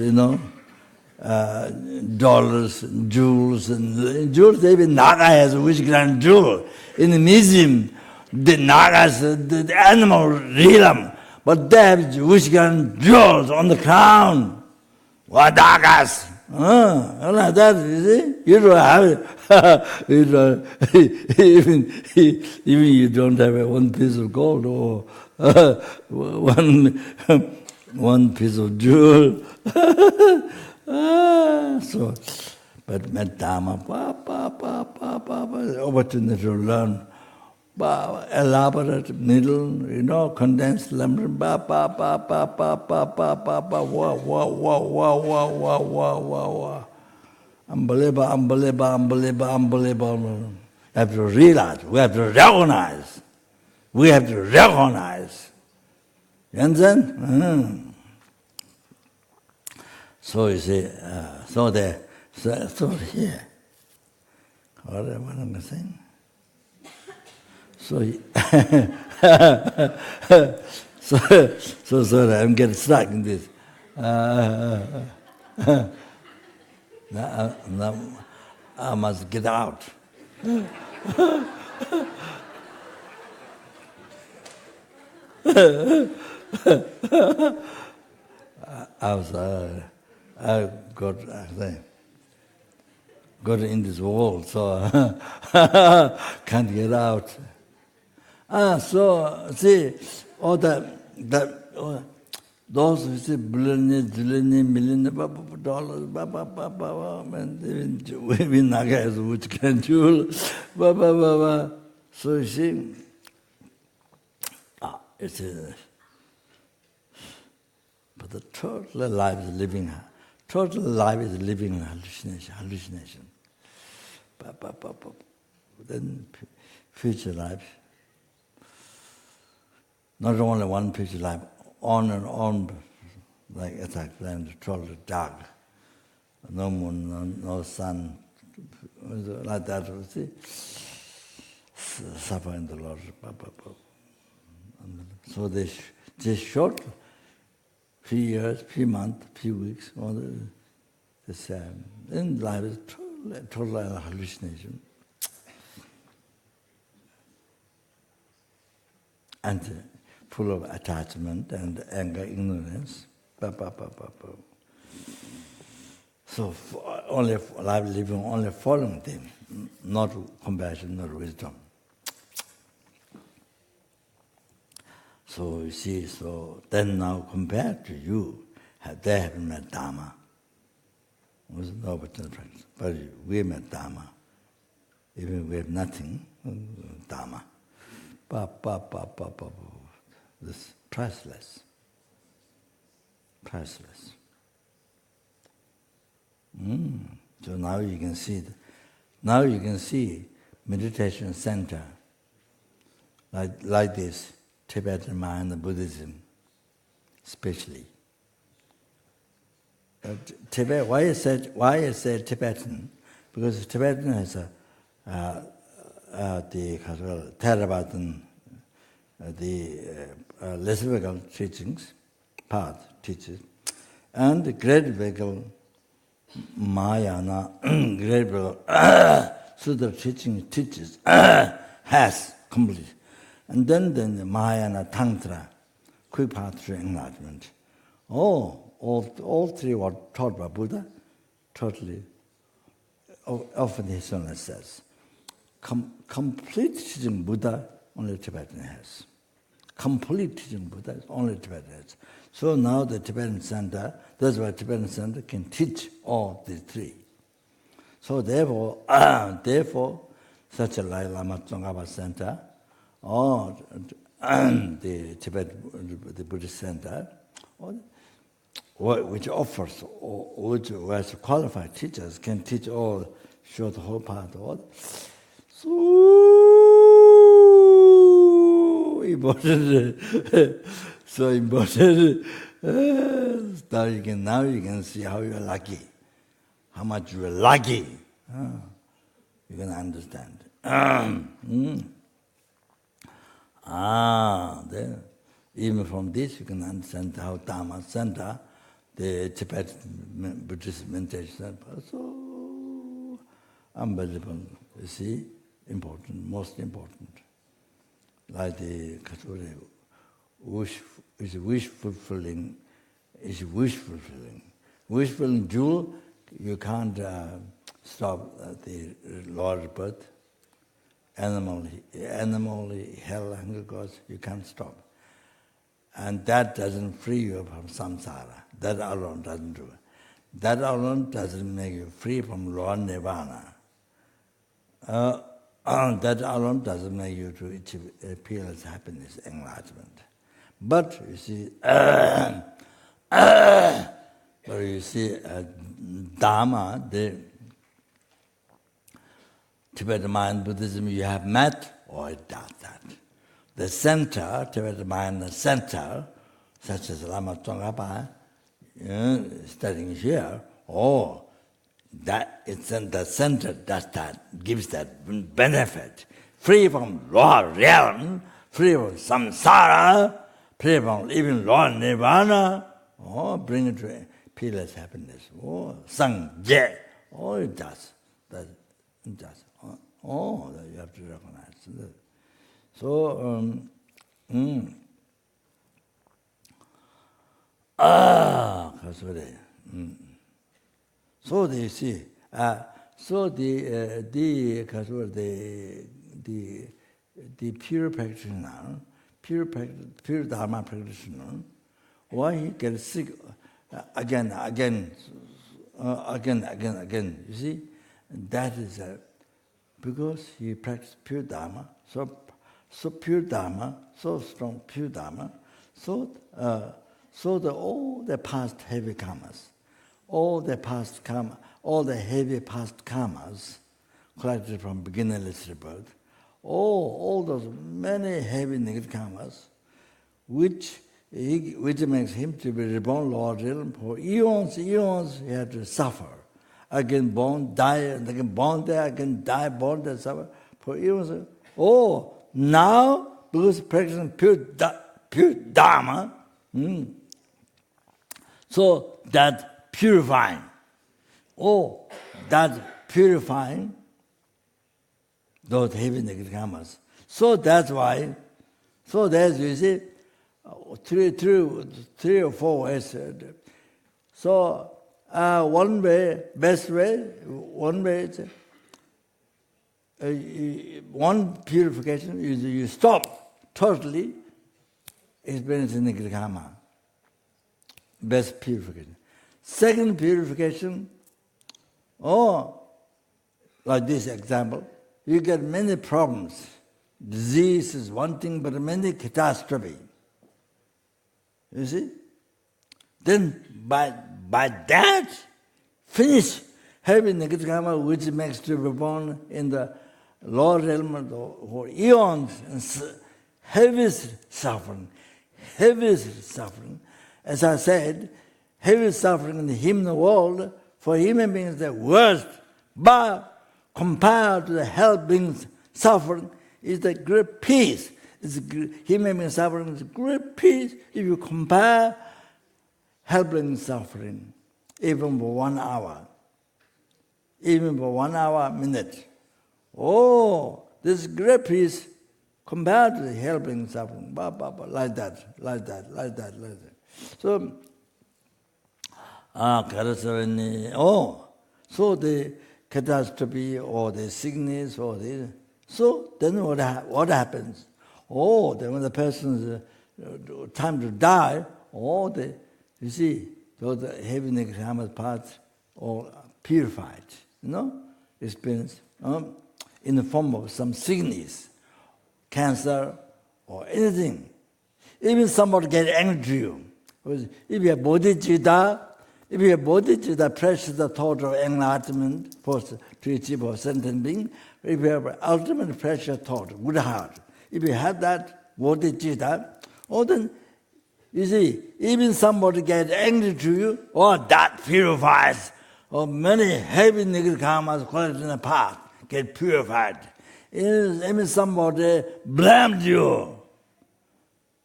dollars, jewels, and jewels, even Naga has a which grand jewel. In the museum, the Nagas, the animal realm, but they have which grand jewels on the crown. What Nagas? Like that, you see? You don't have it. Even you don't have one piece of gold or one piece of jewel. So, but Dharma, opportunity to learn, elaborate, middle, condensed, unbelievable. You have to realize, we have to recognize. We have to recognize. You understand? So you see, so here, what am I saying? So sorry, I'm getting stuck in this. Now I must get out. I got in this wall, so can't get out. So see, all those who say billion, million dollars, and even Naga has which can jewel, So you see, it's but the total life is living. Total life is living in hallucination. Then future life, not only one future life, on and on, like attack plan, total dark, no moon, no sun, like that. You see, suffer in the Lord. So this short. Few years, few months, few weeks, all the same. Then life is total hallucination. And full of attachment and anger, ignorance. So only life living, only following them, not compassion, not wisdom. So you see, so then now compared to you, they haven't met Dharma. There's no opportunity practice. But we met Dharma. Even we have nothing, Dharma. This priceless. Priceless. So now you can see, now you can see meditation center like this, Tibetan mind Buddhism, especially. Tibet. Why is said Tibetan? Because Tibetan has the Theravada, the lesser teachings, path teaches, and the great vehicle Mahayana, great vehicle Sutra teaching teaches has complete, and then the Mahayana Tantra, quick path to enlightenment. All three were taught by Buddha, totally. Often his son says, complete teaching Buddha only Tibetan has. Complete teaching Buddha only Tibetan has. So now the Tibetan center, that's why Tibetan center can teach all the three. So therefore, such a like Lama Tsongkhapa center, or the the Buddhist center, which offers, which qualified teachers can teach all, show the whole path. So important, so important. Now you can see how you are lucky, how much you are lucky. You can understand. Then, even from this you can understand how Dharma Center, the Tibetan Buddhist meditation center, so unbelievable. You see, important, most important. Like the Katsuri, wish fulfilling. Wish fulfilling jewel, you can't stop the Lord's birth. Animal, hell, hunger, cause you can't stop. And that doesn't free you from samsara. That alone doesn't do it. That alone doesn't make you free from Lord Nirvana. That alone doesn't make you to achieve peerless happiness, enlightenment. But you see, Dharma, the Tibetan mind Buddhism you have met, or it does that. The center, Tibetan mind center, such as Lama Tsongkhapa, studying here, that it's in the center that gives that benefit, free from lower realm, free from samsara, free from even lower nirvana, bring it to peerless happiness. Sangye, it does. It does. That you have to recognize. So, so they see. So the pure practitioner, pure Dharma practitioner, why he gets sick again. You see, that is because he practiced pure Dharma. So pure Dharma, so strong pure Dharma. So all the past heavy karmas, all the heavy past karmas collected from beginningless rebirth, all those many heavy negative karmas, which makes him to be reborn Lord realm for eons, he had to suffer. Again born, die, and again born there, again die, born there, suffer for eons. Now, because practicing pure Dharma, so that purifying, those heavy negative karmas. So that's why, you see, three or four ways. So one way, best way, one way, one purification is you stop totally experiencing negative karma. Best purification. Second purification, like this example, you get many problems. Disease is one thing, but many catastrophe. You see? Then by that, finish heavy negative karma which makes to be born in the lower realm for eons, and heaviest suffering. As I said, heavy suffering in the human world for human beings is the worst, but compared to the hell beings suffering is the great peace. Human being suffering is great peace if you compare hell beings suffering, even for 1 hour. Even for 1 hour, minute. Oh, this great peace compared to the hell being suffering. Like that. So, so the catastrophe or the sickness or the... So then what happens? Oh, then when the person's time to die, you see, those heavy negative karma parts all purified, experience in the form of some sickness, cancer, or anything. Even somebody get angry to you. If you have bodhichitta, precious the thought of enlightenment to achieve a sentient being, if you have ultimate precious thought, good heart, if you have that bodhichitta, then you see, even somebody get angry to you, that purifies. Many heavy negative karmas collected in the past get purified. Even somebody blamed you,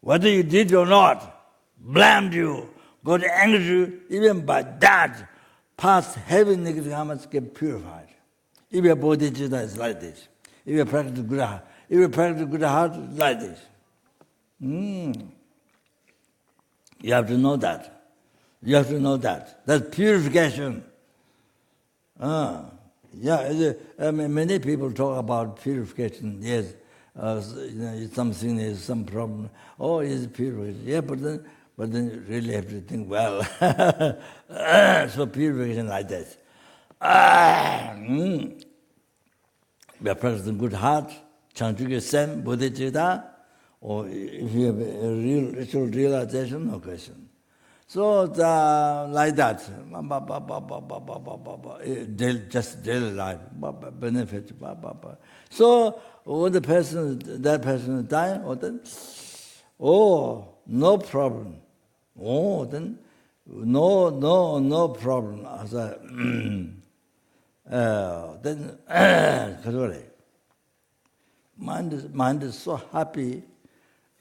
whether you did or not, blamed you, got angry to you, even by that, past heavy negative karmas get purified. If your bodhichitta is like this, if you practice good heart, it's like this. You have to know that. That's purification. Many people talk about purification. Yes, something is some problem. It's purification. Yeah, but then you really have to think well. So purification like that. We are practicing good heart, Changchukya Sen, bodhichitta, or if you have a real realization, no question. So like that, just daily life, benefit. So when that person is dying, then, no problem. Then no problem. As then, mind is so happy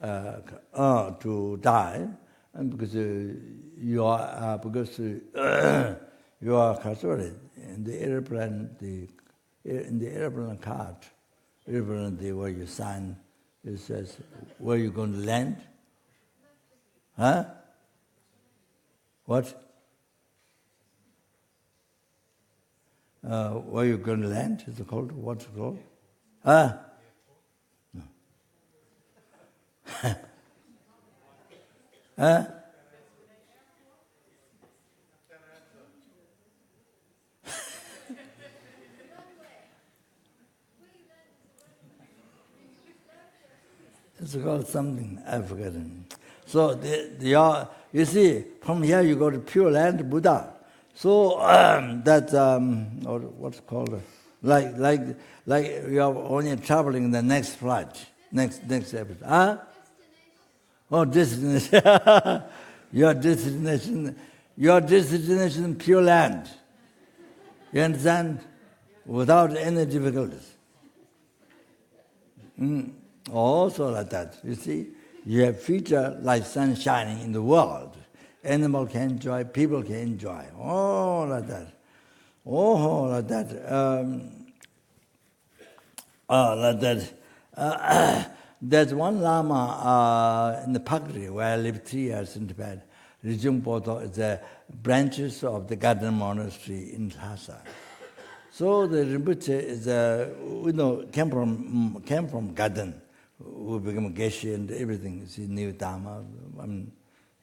to die, and because you are Kasuri in the airplane, in the airplane card, where you sign, it says where you're going to land. Huh? What? Where you're going to land? Is it called? What's it called? Huh? No. Huh? It's called something, I've forgotten. So you see, from here you go to Pure Land, Buddha. So that's or what's called like you are only traveling the next flight, next episode. Huh? Destination. Your destination, Pure Land. You understand? Without any difficulties. Also like that. You see, you have future like sun shining in the world. Animal can enjoy, people can enjoy. Like that. Like that. Like that. There's one Lama in the Pakri where I lived 3 years in Tibet. Rijungpo is the branches of the Garden Monastery in Lhasa. So the Rinpoche is came from Garden, who became Geshe and everything. You see, New Dharma,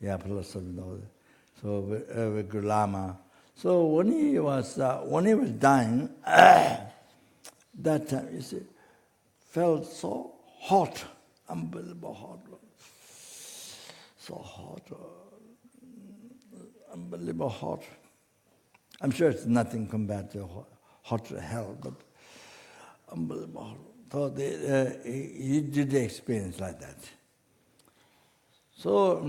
plus so very good Lama. So when he was dying, that time you see, felt so hot, unbelievable hot, so hot, unbelievable hot. I'm sure it's nothing compared to hot hell, but unbelievable. So he did the experience like that. So,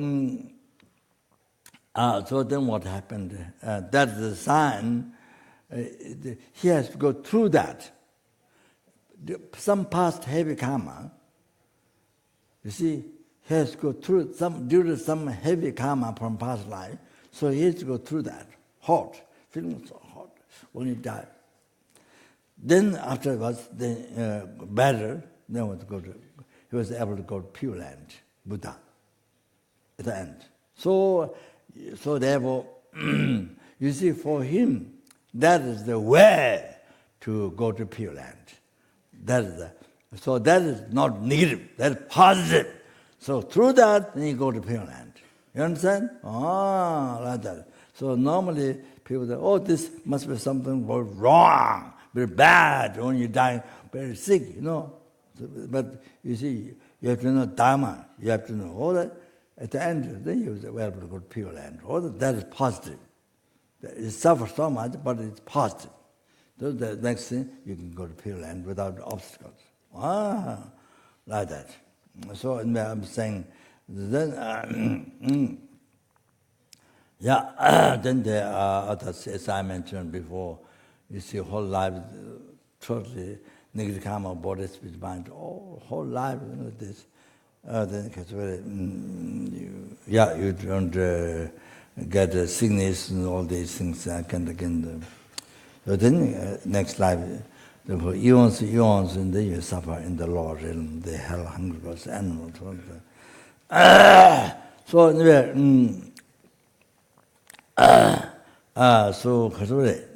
so then what happened? That's the sign. He has to go through that. Some past heavy karma, you see, he has to go through due to some heavy karma from past life, so he has to go through that. Hot, feeling so hot when he died. Then afterwards, better, then he was able to go to Pure Land, Buddha, at the end. So therefore, you see, for him, that is the way to go to Pure Land. So that is not negative, that is positive. So through that, then you go to Pure Land. You understand? Like that. So normally people say, oh, this must be something very wrong, very bad, when you die very sick, you know. But you see, you have to know Dharma, you have to know all that. At the end, then you will be able to go to Pure Land. All that is positive. It suffers so much, but it's positive. So the next thing, you can go to Pure Land without obstacles. Like that. So I'm saying, then, then there are others, as I mentioned before, you see whole life, totally negative karma, body, speech, mind, whole life, this. Then it's very, you don't get sickness and all these things again. So then next life, for eons, and then you suffer in the lower realm, the hell, hungry animals. So anyway, so 그래,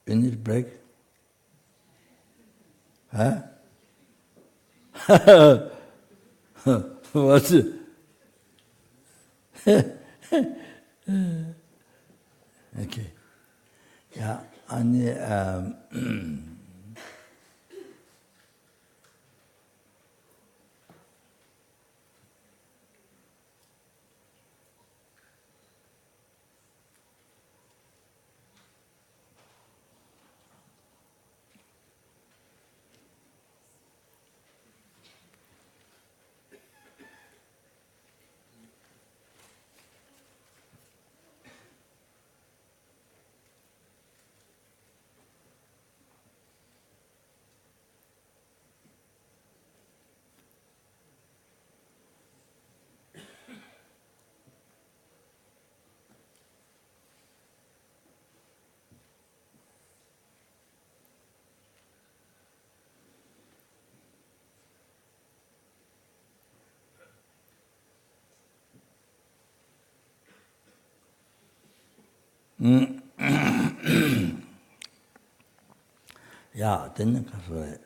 you need a break? Huh? What's it? Okay. Yeah, 야, 됐는가 소리.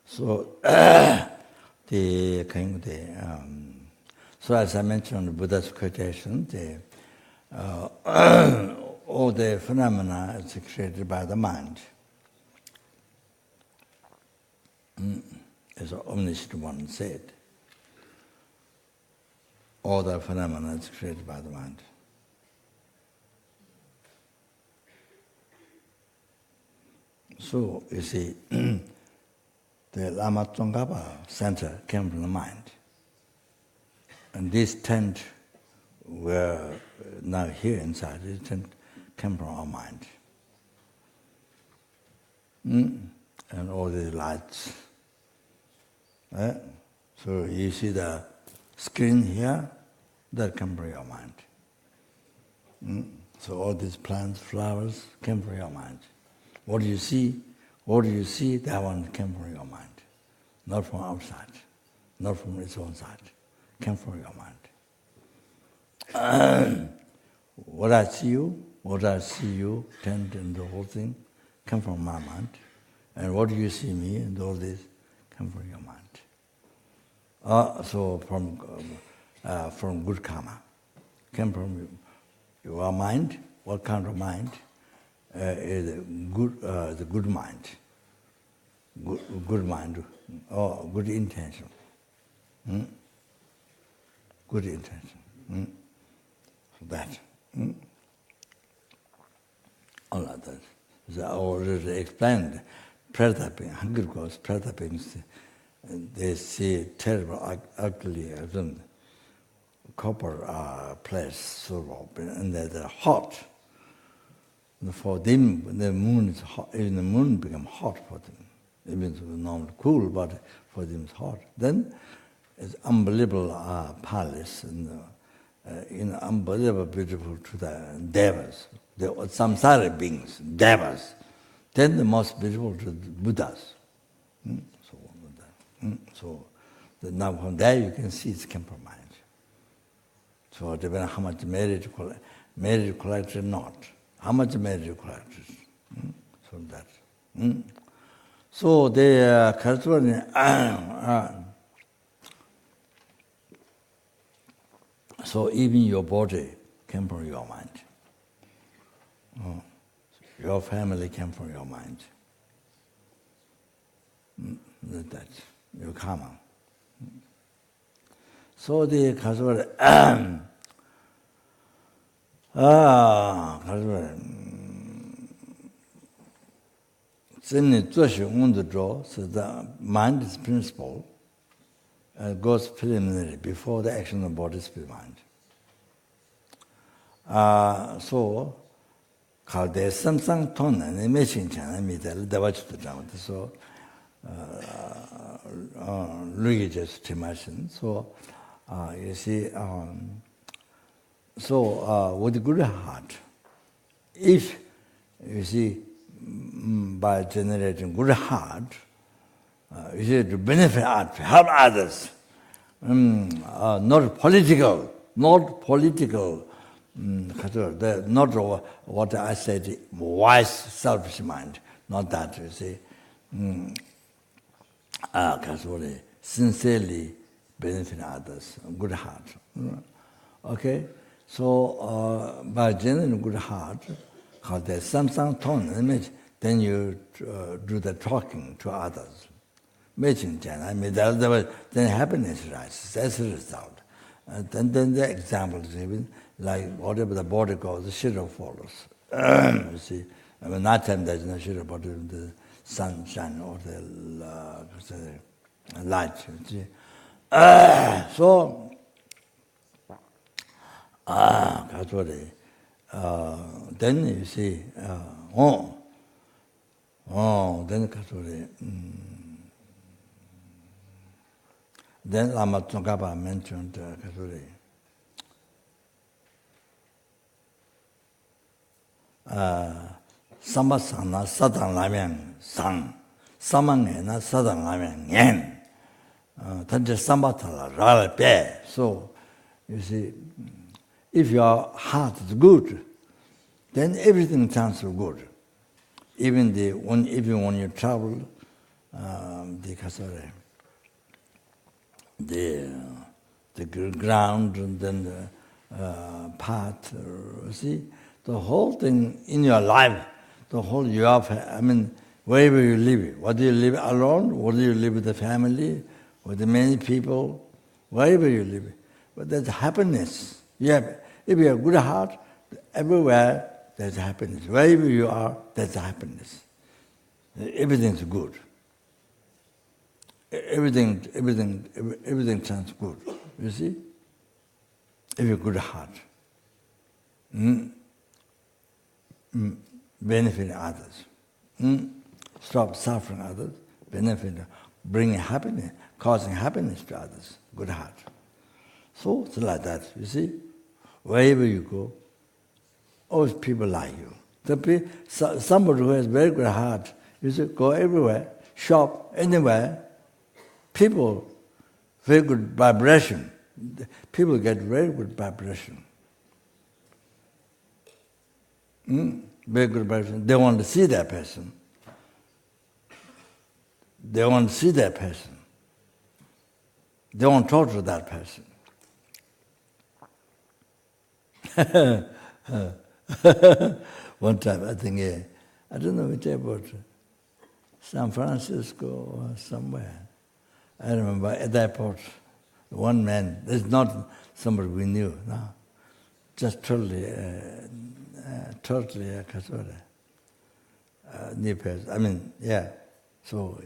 So the kind of so as I mentioned, the Buddha's quotation, all the phenomena is created by the mind. As the omniscient one said. all the phenomena is created by the mind. So, you see, the Lama Tsongkhapa center came from the mind. And this tent were now here inside, this tent came from our mind. And all these lights. So you see the screen here, that came from your mind. So all these plants, flowers came from your mind. What do you see? What do you see? That one came from your mind. Not from outside, not from its own side. Came from your mind. What I see you, tent and the whole thing, came from my mind. And what do you see me and all this came from your mind. So from good karma, came from your mind. What kind of mind? Is the good mind. Good mind, or good intention. Good intention. That. All of that. I already explained. Predator being, hungry goes, predator beings, they see terrible, ugly, copper place, so and they're hot. For them, the moon is hot. Even the moon becomes hot for them. Even it's not cool, but for them it's hot. Then it's unbelievable palace and unbelievable beautiful to the devas, the samsara beings, devas. Then the most beautiful to the Buddhas. So now from there you can see it's came from mind. So depending on how much marriage collected not. How much marriage you collected. So that. So the so even your body came from your mind. Your family came from your mind. That's your karma. So the Kaswara, so the mind is principle, goes preliminary before the action of body, spirit, mind. So, there's some tone and imaging so religious imagine. So you see, with good heart, if you see by generating good heart, you see to benefit others, help others, not political. Not what I said, wise, selfish mind. Not that, you see. Sincerely benefit others, good heart. Okay? So, by generating good heart, because there's some tone image, then you do the talking to others. Then happiness rises. That's the result. Then the example is given, like whatever the body goes, the shadow follows. You see, night time there's no shadow, but the sunshine or the light. You see. So, then you see, then Lama Tsongkhapa mentioned Samasana Sadang Lamyang Sang, Samangena Sadang Lamyang Yen, Tanja Sambatala Rala Pe. So, you see, if your heart is good, then everything sounds so good. Even when you travel, the ground and then the path, see, the whole thing in your life, wherever you live, whether you live alone, whether you live with the family, with the many people, wherever you live, but there's happiness. Yeah, if you have a good heart, everywhere there's happiness. Wherever you are, there's happiness. Everything's good. Everything turns good. You see? If you have a good heart, benefit others, stop suffering others, benefit, bringing happiness, causing happiness to others. Good heart. So it's like that. You see, wherever you go, always people like you. Somebody who has very good heart, you see, go everywhere, shop anywhere. People, very good vibration. People get very good vibration. Very good vibration. They want to see that person. They want to see that person. They want to talk to that person. One time, I think, I don't know which airport, San Francisco or somewhere. I remember at the airport, one man, this is not somebody we knew, no, just totally new person. I mean, yeah. So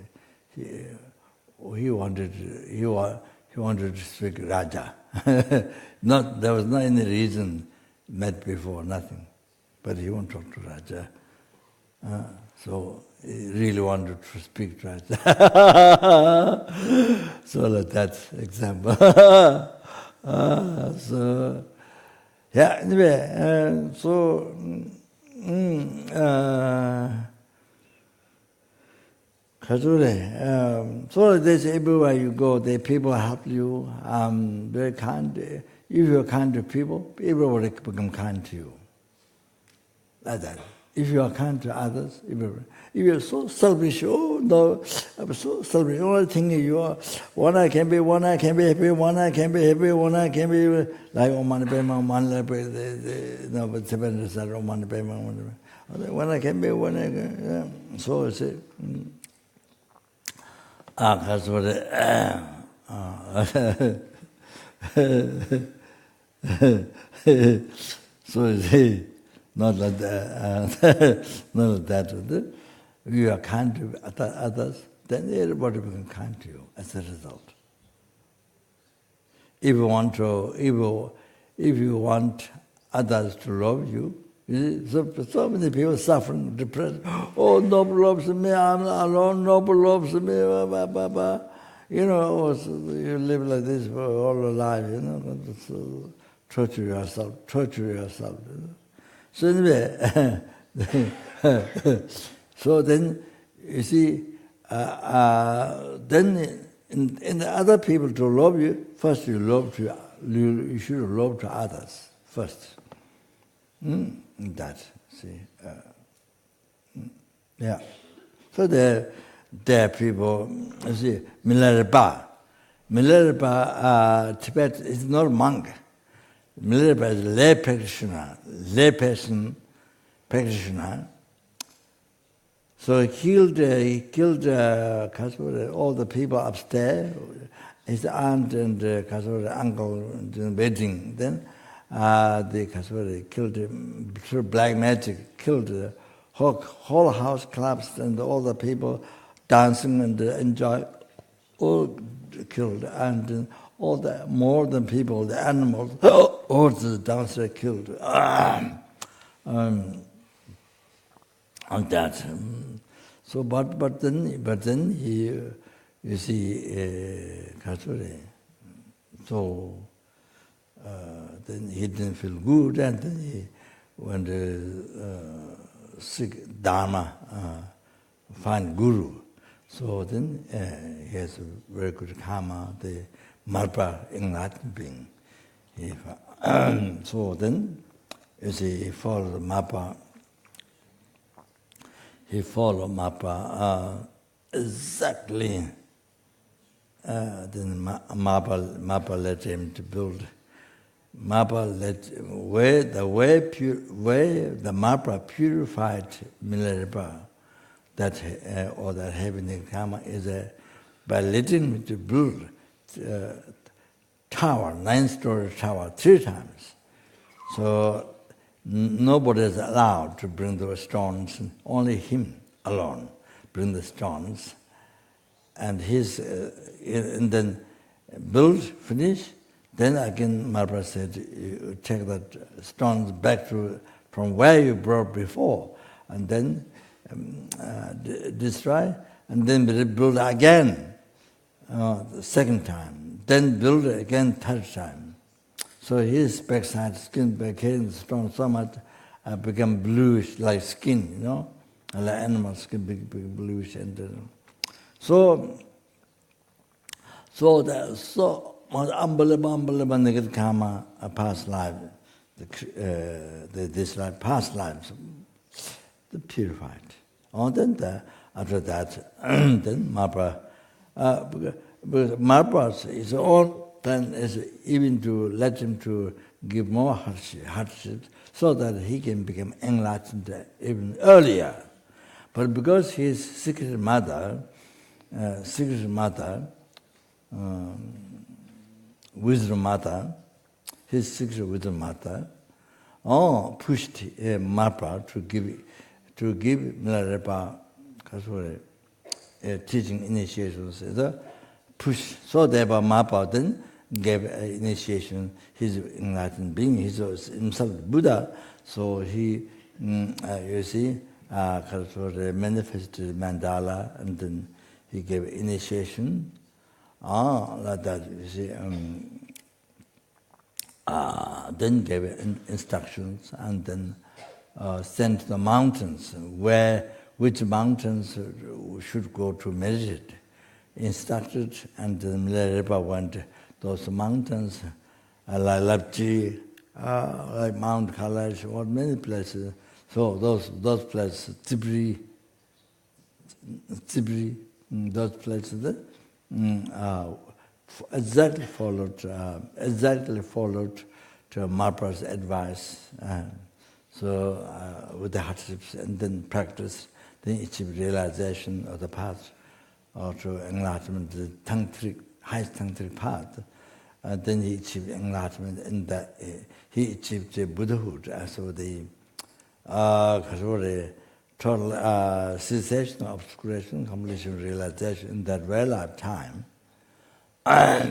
he wanted to speak Raja. There was not any reason met before, nothing. But he wanted to talk to Raja. So he really wanted to speak to Raja. So like that example. So yeah, anyway, so so there's everywhere you go, the people help you, very kind. If you're kind to people, everybody become kind to you. Like that. If you are kind to others, if you're so selfish, oh no, I'm so selfish. Only thing you are, one I can be happy, one I can be happy, one I can be like OM MANI PADME HUM, no, but seven is OM MANI PADME HUM, one I can be, one I can. So it's it. That's what so it's not like that. Not like that. If you are kind to others, then everybody becomes kind to you as a result. If you want others to love you, so many people suffering, depressed. Oh, nobody loves me, I'm alone, nobody loves me, blah, blah, blah. You know, you live like this for all your life, you know, so torture yourself. You know. So anyway, so then, you see, then in the other people to love you, first you should love to others first. That, see. Yeah. So there are people, you see, Milarepa, Tibet is not a monk. Milarepa is a lay practitioner. So he killed all the people upstairs, his aunt and uncle in the wedding. Then the killed him through black magic, killed the whole house collapsed and all the people dancing and enjoy, all killed, and all the more than people, the animals, all the dancers killed. On that, so but then he, you see, so then he didn't feel good, and then he went seek Dharma, find Guru. So then he has a very good karma, the Marpa enlightened being. So then, you see, he followed Marpa. He followed Marpa exactly. Then Marpa let him to build. Marpa where the Marpa purified Milarepa, that or that heavenly karma is by letting him to build tower, 9-story tower, 3 times. So nobody is allowed to bring those stones, only him alone bring the stones. And and then build, finish, then again Maharaj said, you take that stones back from where you brought before, and then destroy, and then rebuild again the second time, then build again 3rd time. So his backside skin became strong so much, become bluish like skin, like animal skin, big bluish. And so unbelievable negative karma, past life, this life, past lives, the purified. Then after that, then Maharprabhu, because Maharprabhu, his own plan is even to let him to give more hardships so that he can become enlightened even earlier. But because his secret mother, wisdom mother, his secret wisdom mother, pushed Maharprabhu to give Milarepa teaching initiations. Push, so thereby Maharprabhu then gave initiation. He's enlightened being. He's himself Buddha. So he, you see, manifested mandala, and then he gave initiation. Like that, you see. Then gave instructions, and then sent the mountains which mountains should go to meditate. Instructed, and then Milarepa went those mountains, like Lapchi, like Mount Kailash, or many places. So those places, Tibri, those places, exactly followed to Maharprabhu's advice. So with the hardships, and then practice, then achieve realization of the path, or to enlightenment, the highest tantric path. Then he achieved enlightenment, and that he achieved the Buddhahood, so the total cessation, obscuration, completion, realization in that very lifetime. A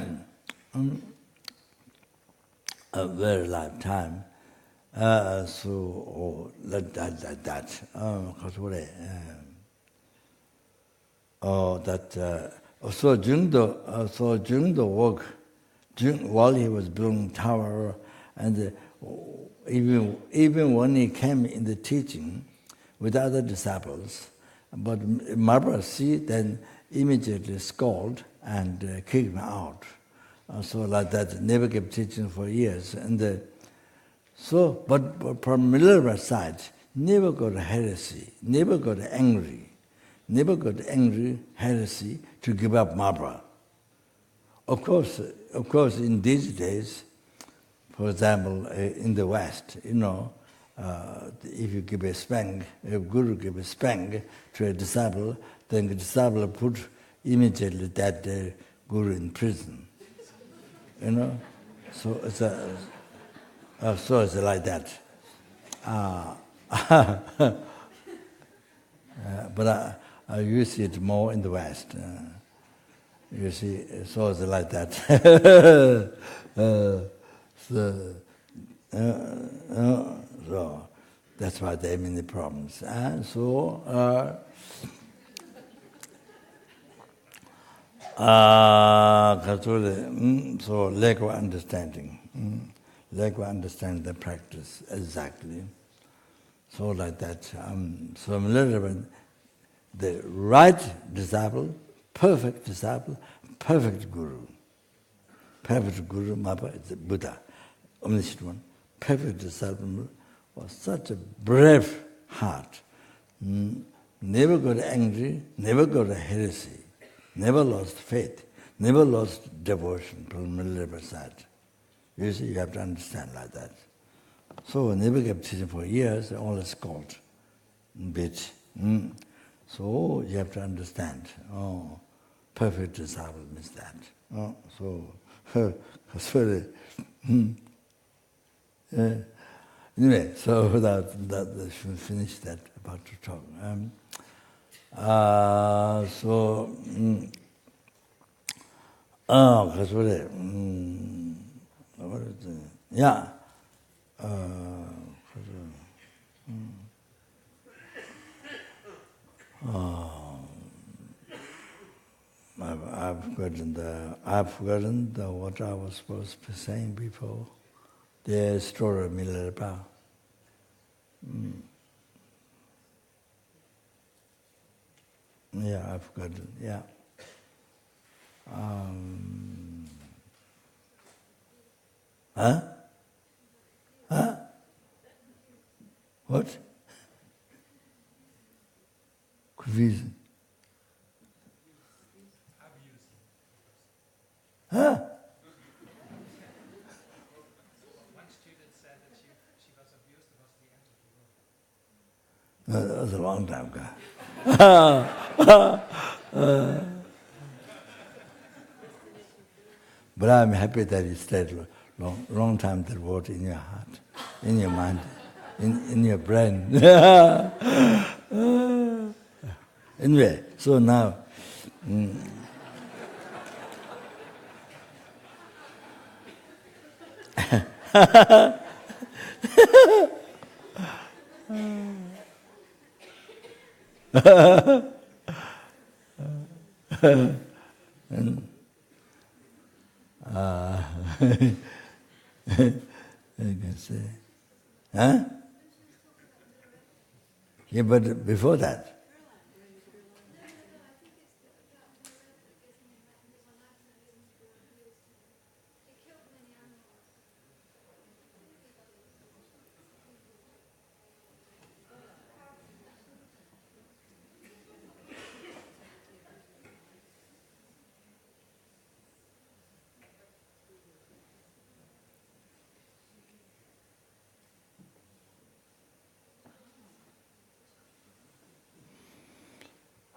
very lifetime. So so during the work, while he was building tower, and even when he came in the teaching with other disciples, but Maharprabhu see, then immediately scold and kick him out. So like that, never kept teaching for years. And but from Milarepa's side, never got heresy, never got angry, heresy to give up Maharprabhu. Of course, in these days, for example, in the West, if you give a spank, if Guru give a spank to a disciple, then the disciple put immediately that Guru in prison. So it's like that. But you see it more in the West. You see, so it's like that. So that's why there are many problems. So lack of understanding. Lack of understanding the practice exactly. So like that. So the right disciple, perfect guru. Perfect guru, Maharprabhu is the Buddha, omniscient one. Perfect disciple was such a brave heart. Never got angry, never got a heresy, never lost faith, never lost devotion from Milarepa side. You see, you have to understand like that. So never kept teaching for years, always called bitch. So you have to understand. Perfect disciple means that. So Sorry. Anyway, so that finish that about to talk. Sorry. What is it? Yeah. I've forgotten what I was supposed to be saying before. The story of Milarepa. Yeah, I've forgotten. Yeah. Huh? What? Confusion. Huh? One student said that she was abused, it was the end of the world. No, that was a long time ago. But I'm happy that you stayed long time that word in your heart, in your mind, in your brain. Anyway, so now. I can say, huh? Yeah, but before that.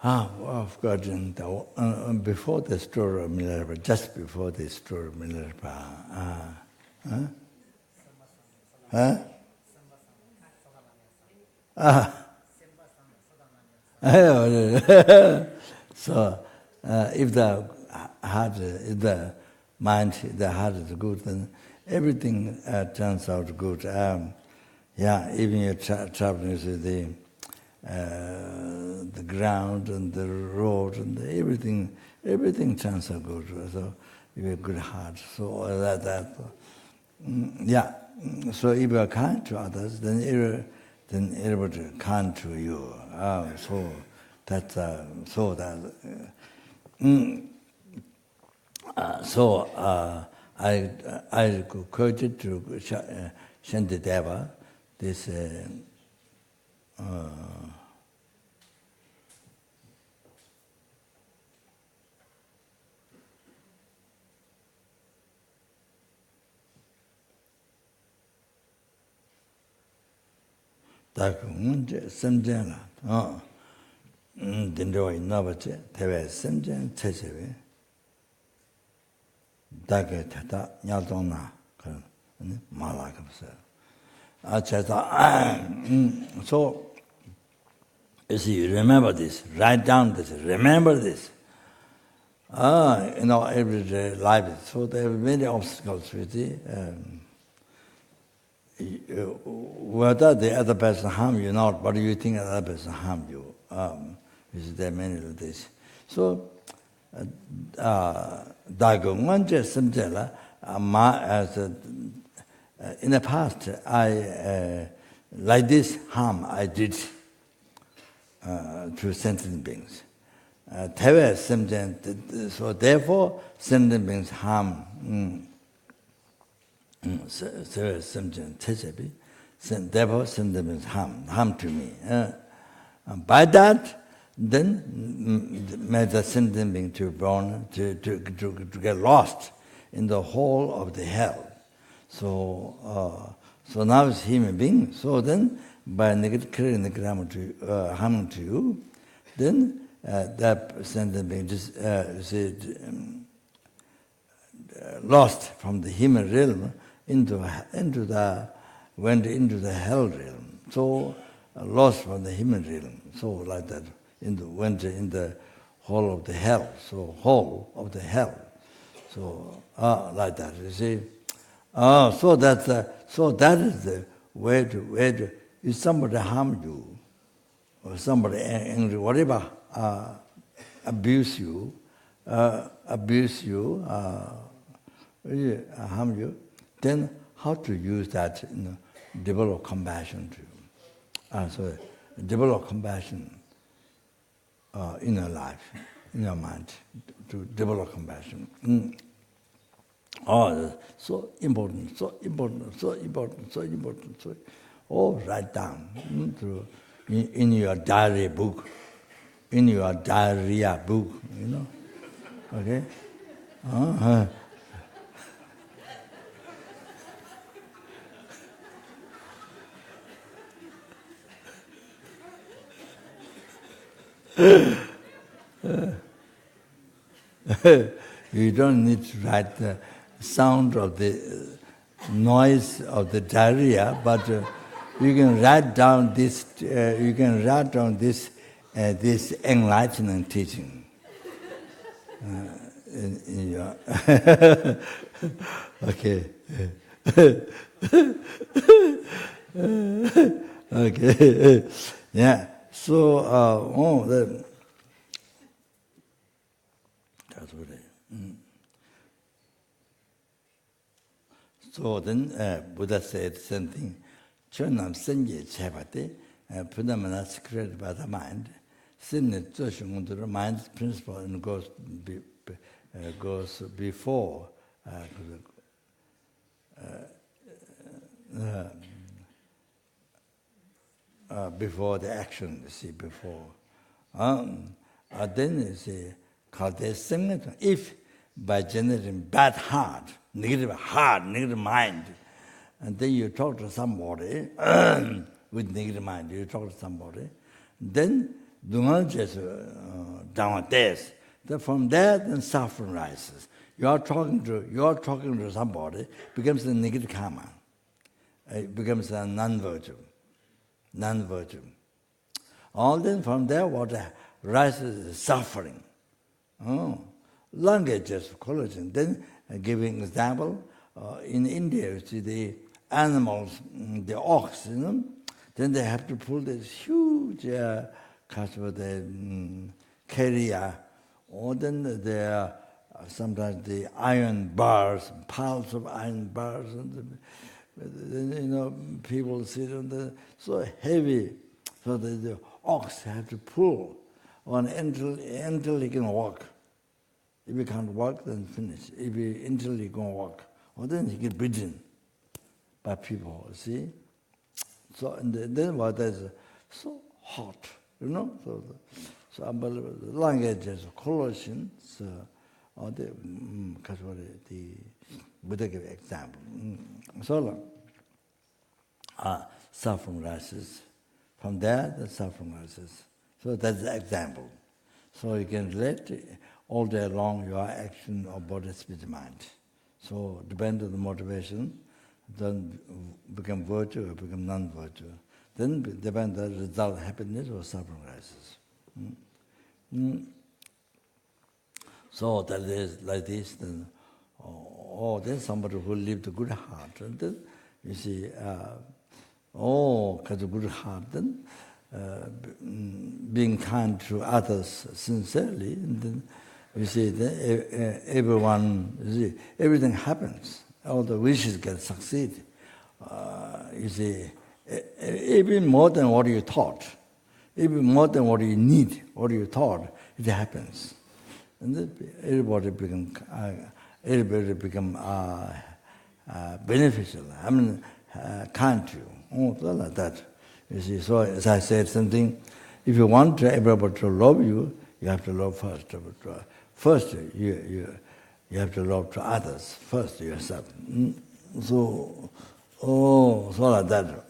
I've forgotten before the story of Milarepa, just before the story of Milarepa. So, if the heart, if the mind, the heart is good, then everything turns out good. Yeah, even your traveling with the ground and the road and everything turns out good. So you have a good heart. So yeah. So if you are kind to others, then everybody kind to you. So that I quoted to Shantideva this. Sentient, didn't know there was sentient teaching. Tata Yadona, Malakam. So, you see, remember this, write down this, remember this. Everyday life, so there are many obstacles with it. Whether the other person harm you or not, but you think the other person harm you. There are many of this. So, in the past, I like this harm I did to sentient beings. So therefore, sentient beings harm. Therefore, sentient beings harm to me. By that, then may the sentient being to born to get lost in the whole of the hell. So now it's human being. So then, by creating harm to you, then that sentient being just lost from the human realm went into the hell realm. So lost from the human realm. So like that, went in the hole of the hell. So hole of the hell. So like that. You see. So that is the way to. If somebody harm you, or somebody angry, whatever, abuse you, harm you, then how to use that, develop compassion to you. So develop compassion in your life, in your mind, to develop compassion. So important, so important, so important, so important. So, write down in your diary book, in your diarrhea book, Okay? You don't need to write the sound of the noise of the diarrhea, but you can write down this. You can write down this enlightening teaching. In your okay. Okay. Yeah. So that's what So then Buddha said something. Chönam senje chebate, phenomena secreted by the mind. Sin the mind's principle and goes before before the action. You see, before. Then you see, if by generating bad heart, negative mind, and then you talk to somebody with negative mind, you talk to somebody, then do not just down death. Then from there, then suffering rises. You are talking to somebody, becomes a negative karma. It becomes a non-virtue. All then from there, what rises is suffering. Language is collagen. Then giving example, in India, you see the animals, the ox, then they have to pull this huge carrier, or then there sometimes the iron bars, piles of iron bars, and people sit on the so heavy, so that the ox have to pull on until he can walk. If he can't walk, then finish. Until he can walk, or then he get beaten by people. See, so and then what is so hot, So unbelievable. The language is Colossians, or the Buddha gave example. So suffering rises. From there, the suffering rises. So that's the example. So you can relate all day long your action of body, speech, mind. So depend on the motivation, then become virtue or become non-virtue. Then depend on the result, happiness or suffering rises. So that is like this. Then, then somebody who lived a good heart, and then you see, because of good heart, then being kind to others sincerely, and then you see, everyone, you see, everything happens. All the wishes can succeed. You see, even more than what you thought, even more than what you need, what you thought, it happens. And then everybody become beneficial. Kind to you. Like that. You see, so as I said something, if you want everybody to love you, you have to love first. First, you have to love to others. First, yourself. So like that.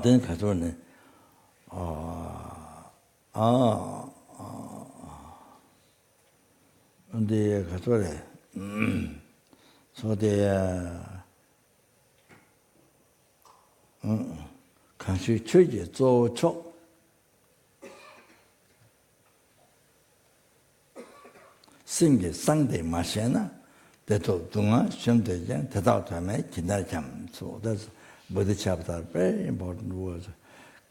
Then 가서는 the so the can she treat so chok sing Sunday machine that dunga shimde jan tadao tame kinarcham. So that's bodhichitta, very important words.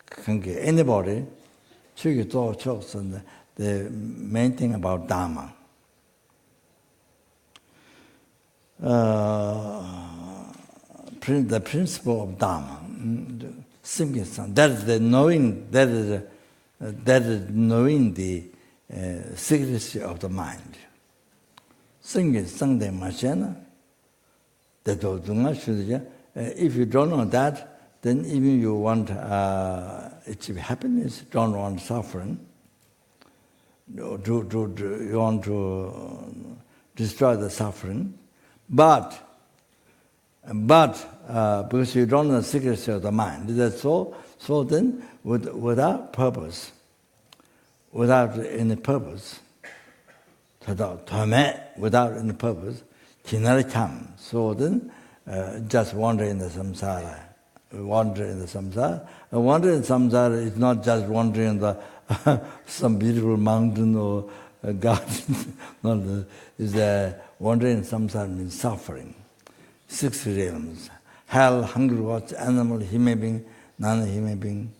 Can get anybody treat so chok and the main thing about Dharma. The principle of Dharma, that is the knowing. That is knowing the secrecy of the mind. Singing Sunday Machina, if you don't know that, then even you want to achieve happiness, don't want suffering. You want to destroy the suffering, but because you don't know the secrecy of the mind, that's so. So then, without purpose, without any purpose, without any purpose, kinarikam. So then, just wander in the samsara. Wander in the samsara. Wander in samsara is not just wandering in the some beautiful mountain or a garden. No, is wandering in samsara means suffering. 6 realms: hell, hungry, watch, animal, human being, non-human being.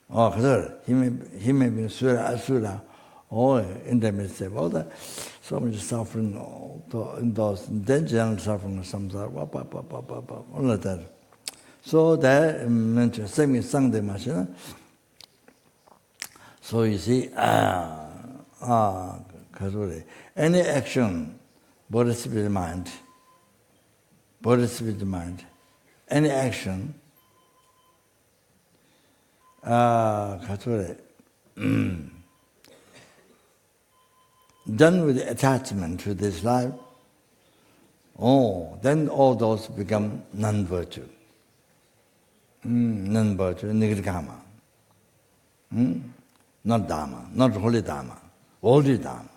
Oh, human being, sura, asura, all intermediate, all that, so much suffering, all in those, then general suffering of samsara, all of that. So that mentioned, same Sunday machine. So you see, any action, bodhisattva mind, any action, done with attachment to this life, then all those become non-virtue. Non-virtue, nirgama. Not Dharma, not holy Dharma, worldly Dharma.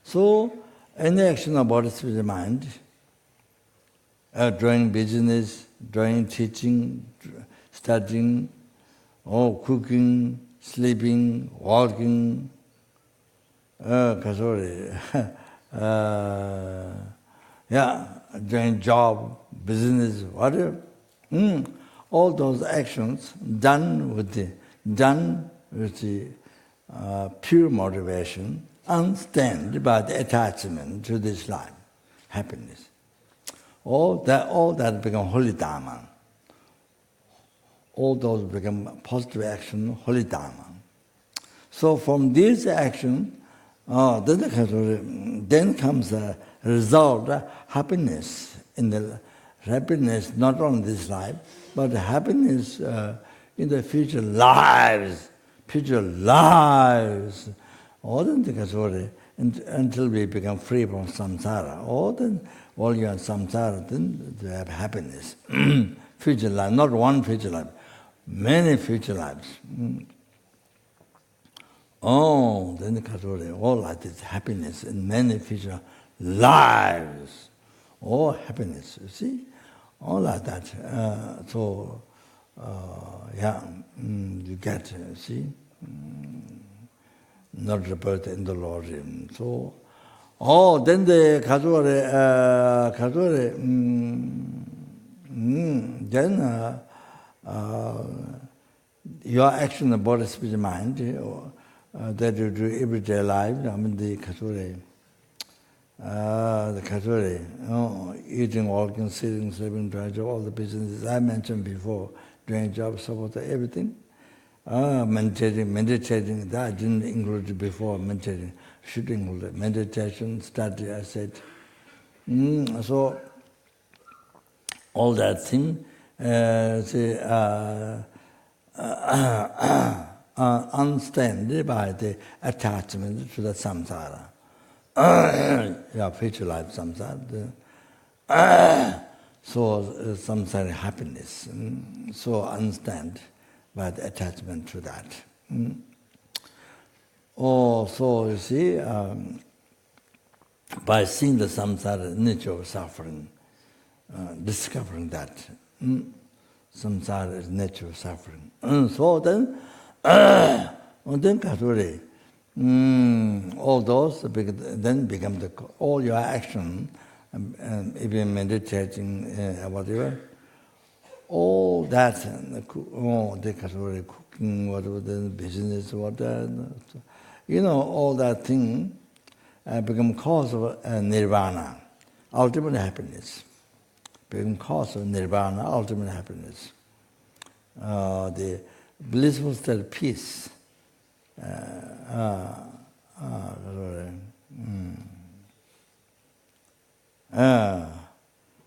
So, any action of bodhisattva mind, doing business, doing teaching, studying, cooking, sleeping, walking, doing job, business, whatever. All those actions done with the pure motivation, unstained by the attachment to this life, happiness. All that become holy Dharma. All those become positive action, holy Dharma. So from this action, then comes a result, happiness. Happiness not only this life, but happiness in the future lives. All then until we become free from samsara. All you are samsara, then you have happiness. Future life, not one future life, many future lives. Then all like this happiness in many future lives. All happiness, you see? All like that. You get, see? Not the birth in the Lord. So, then the then your action of body, speech, mind, that you do everyday life, I mean the eating, walking, sitting, sleeping, doing job, all the businesses I mentioned before, doing job, support, everything. Meditating, that I didn't include before, meditating, should include meditation, study, I said. So, all that thing, unstained by the attachment to the samsara. Future life samsara. So samsara happiness. So unstained by the attachment to that. So you see, by seeing the samsara nature of suffering, discovering that samsara is nature of suffering. So then, all those then become all your action, even meditating, whatever. All that, the cooking, whatever, the business, whatever, all that thing become cause of nirvana, ultimate happiness. Become cause of nirvana, ultimate happiness. The blissful state of peace.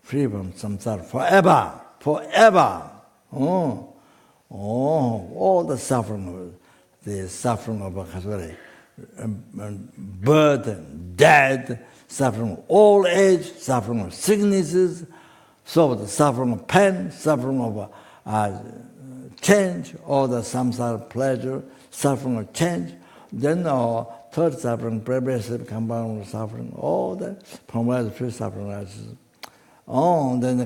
Free from samsara forever. Forever. All the suffering of birth, death, suffering of old age, suffering of sicknesses, so the suffering of pain, suffering of change, all the samsara pleasure, suffering of change, then third suffering, progressive compound suffering, all that, from where the first suffering arises. Then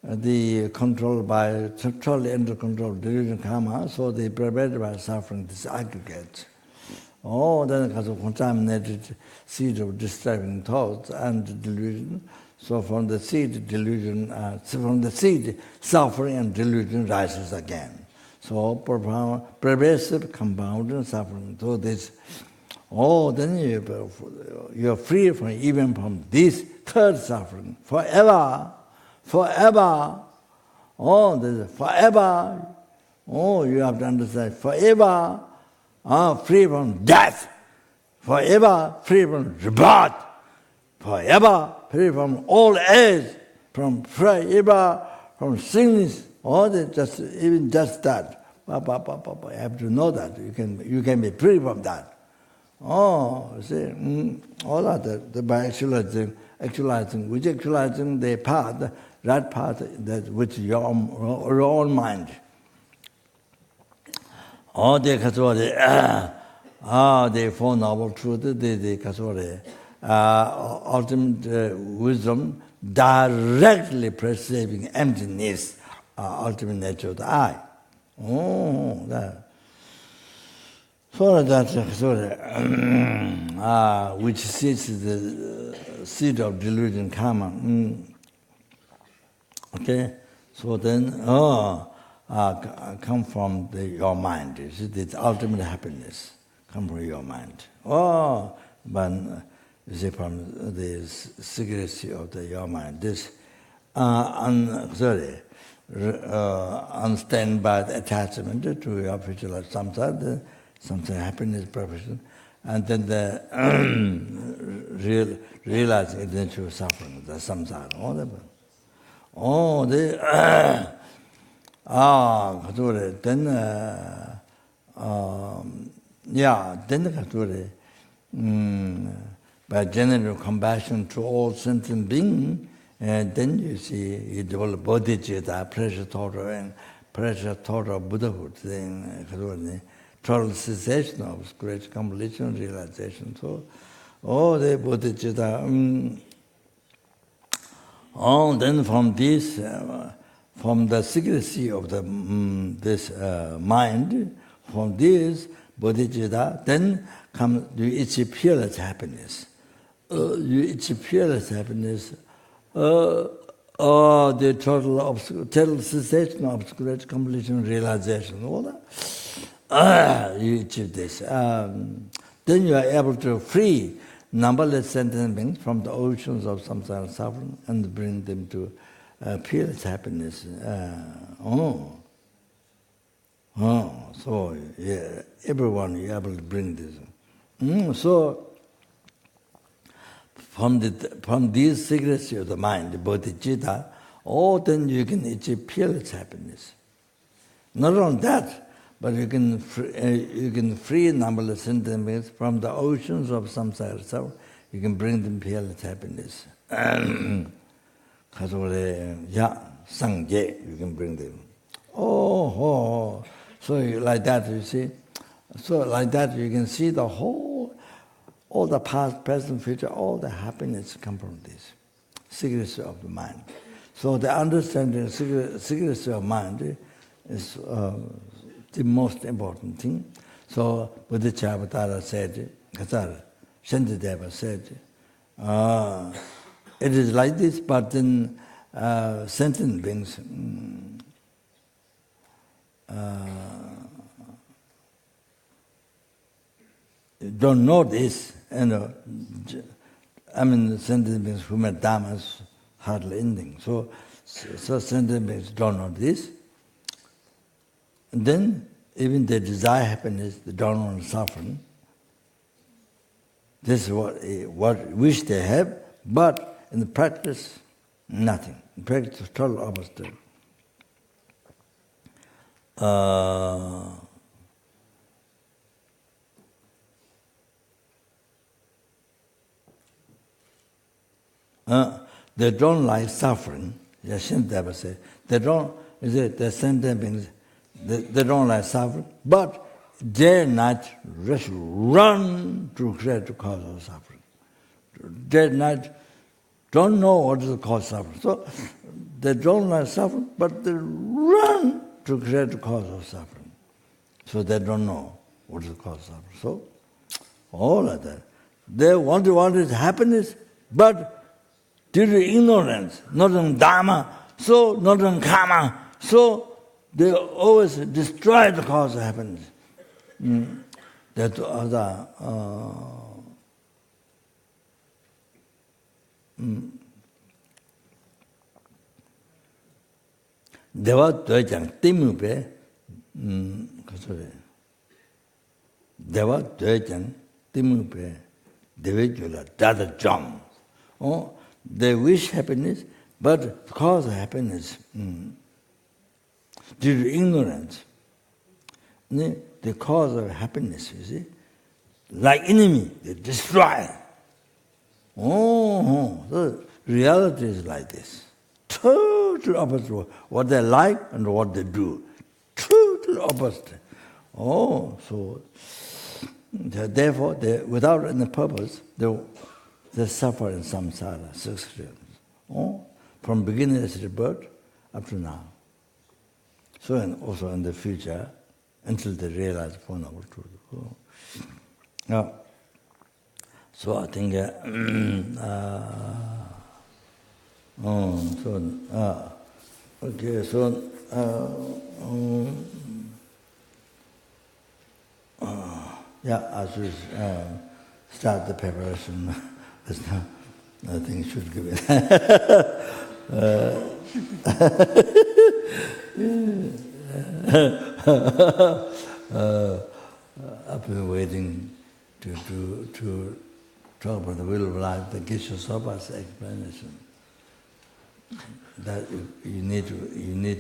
the control by totally under control delusion karma, so they prepared by suffering this aggregate. Then because of contaminated seed of disturbing thoughts and delusion, so from the seed delusion, from the seed suffering and delusion rises again. So profound, pervasive compound suffering. So this, then you're free from even from this third suffering forever. Forever. This is forever. You have to understand, forever, free from death. Forever, free from rebirth. Forever, free from old age. Forever, from sickness. Even just that. You have to know that. You can be free from that. All that, by actualizing, which actualizing the path, that path that with your own mind. The Four Noble Truths, the ultimate wisdom, directly perceiving emptiness, ultimate nature of the I. So that, which sits the seed of delusion karma. Okay, so then, come from your mind. It's ultimate happiness. Come from your mind. But you see, from the secrecy of your mind. This, unstained by the attachment to your future life, samsara happiness, profession, and then the realizing the nature of suffering, the samsara, by general compassion to all sentient beings, and then you see you develop bodhichitta, precious thought of Buddhahood, then total cessation of great completion, realization. So, the bodhichitta. Then from this, from the secrecy of this mind, from this bodhichitta, then comes you achieve peerless happiness. You achieve peerless happiness. The total cessation of great completion, realization. All that. You achieve this. Then you are able to free numberless sentient beings from the oceans of samsara suffering and bring them to peerless happiness. So yeah, everyone is able to bring this. So from these secrets of the mind, the bodhichitta, then you can achieve peerless happiness. Not only that, but you can free numberless sentient beings from the oceans of samsara suffering. You can bring them peerless happiness. Sangye, you can bring them. So like that, you see. So like that, you can see the whole, all the past, present, future, all the happiness come from this secrecy of the mind. So the understanding of secrecy of mind is the most important thing. So Bodhichitta said, Shantideva said, it is like this, but then sentient beings don't know this. Sentient beings who met dharmas hardly ending. So sentient beings don't know this. And then even they desire happiness, they don't want suffering. This is what wish they have, but in the practice, nothing. In practice, total opposite. They don't like suffering. Shantideva said they don't. The sentient beings, they don't like suffering, but day and night just run to create the cause of suffering. Day and night don't know what is the cause of suffering. So they don't like suffering, but they run to create the cause of suffering. So they don't know what is the cause of suffering. So all of that. They want happiness, but due to ignorance, not on dharma, so not on karma, so they always destroy the cause of happiness. That other Deva Dwajang Timupe Deva Dwajang Timupe Devajula Dada Jam. Oh, they wish happiness, but cause of happiness due to ignorance. The cause of happiness, you see, like enemy, they destroy. The reality is like this. Total opposite. What they like and what they do. Total opposite. So therefore, without any purpose, they suffer in samsara, 6 realms. From beginning as rebirth up to now. So and also in the future, until they realize Four Noble Truths. So I think, okay, so, I should start the preparation. I think should give it. I've been waiting to talk about the will of life, the Geshe Soba's explanation. That you need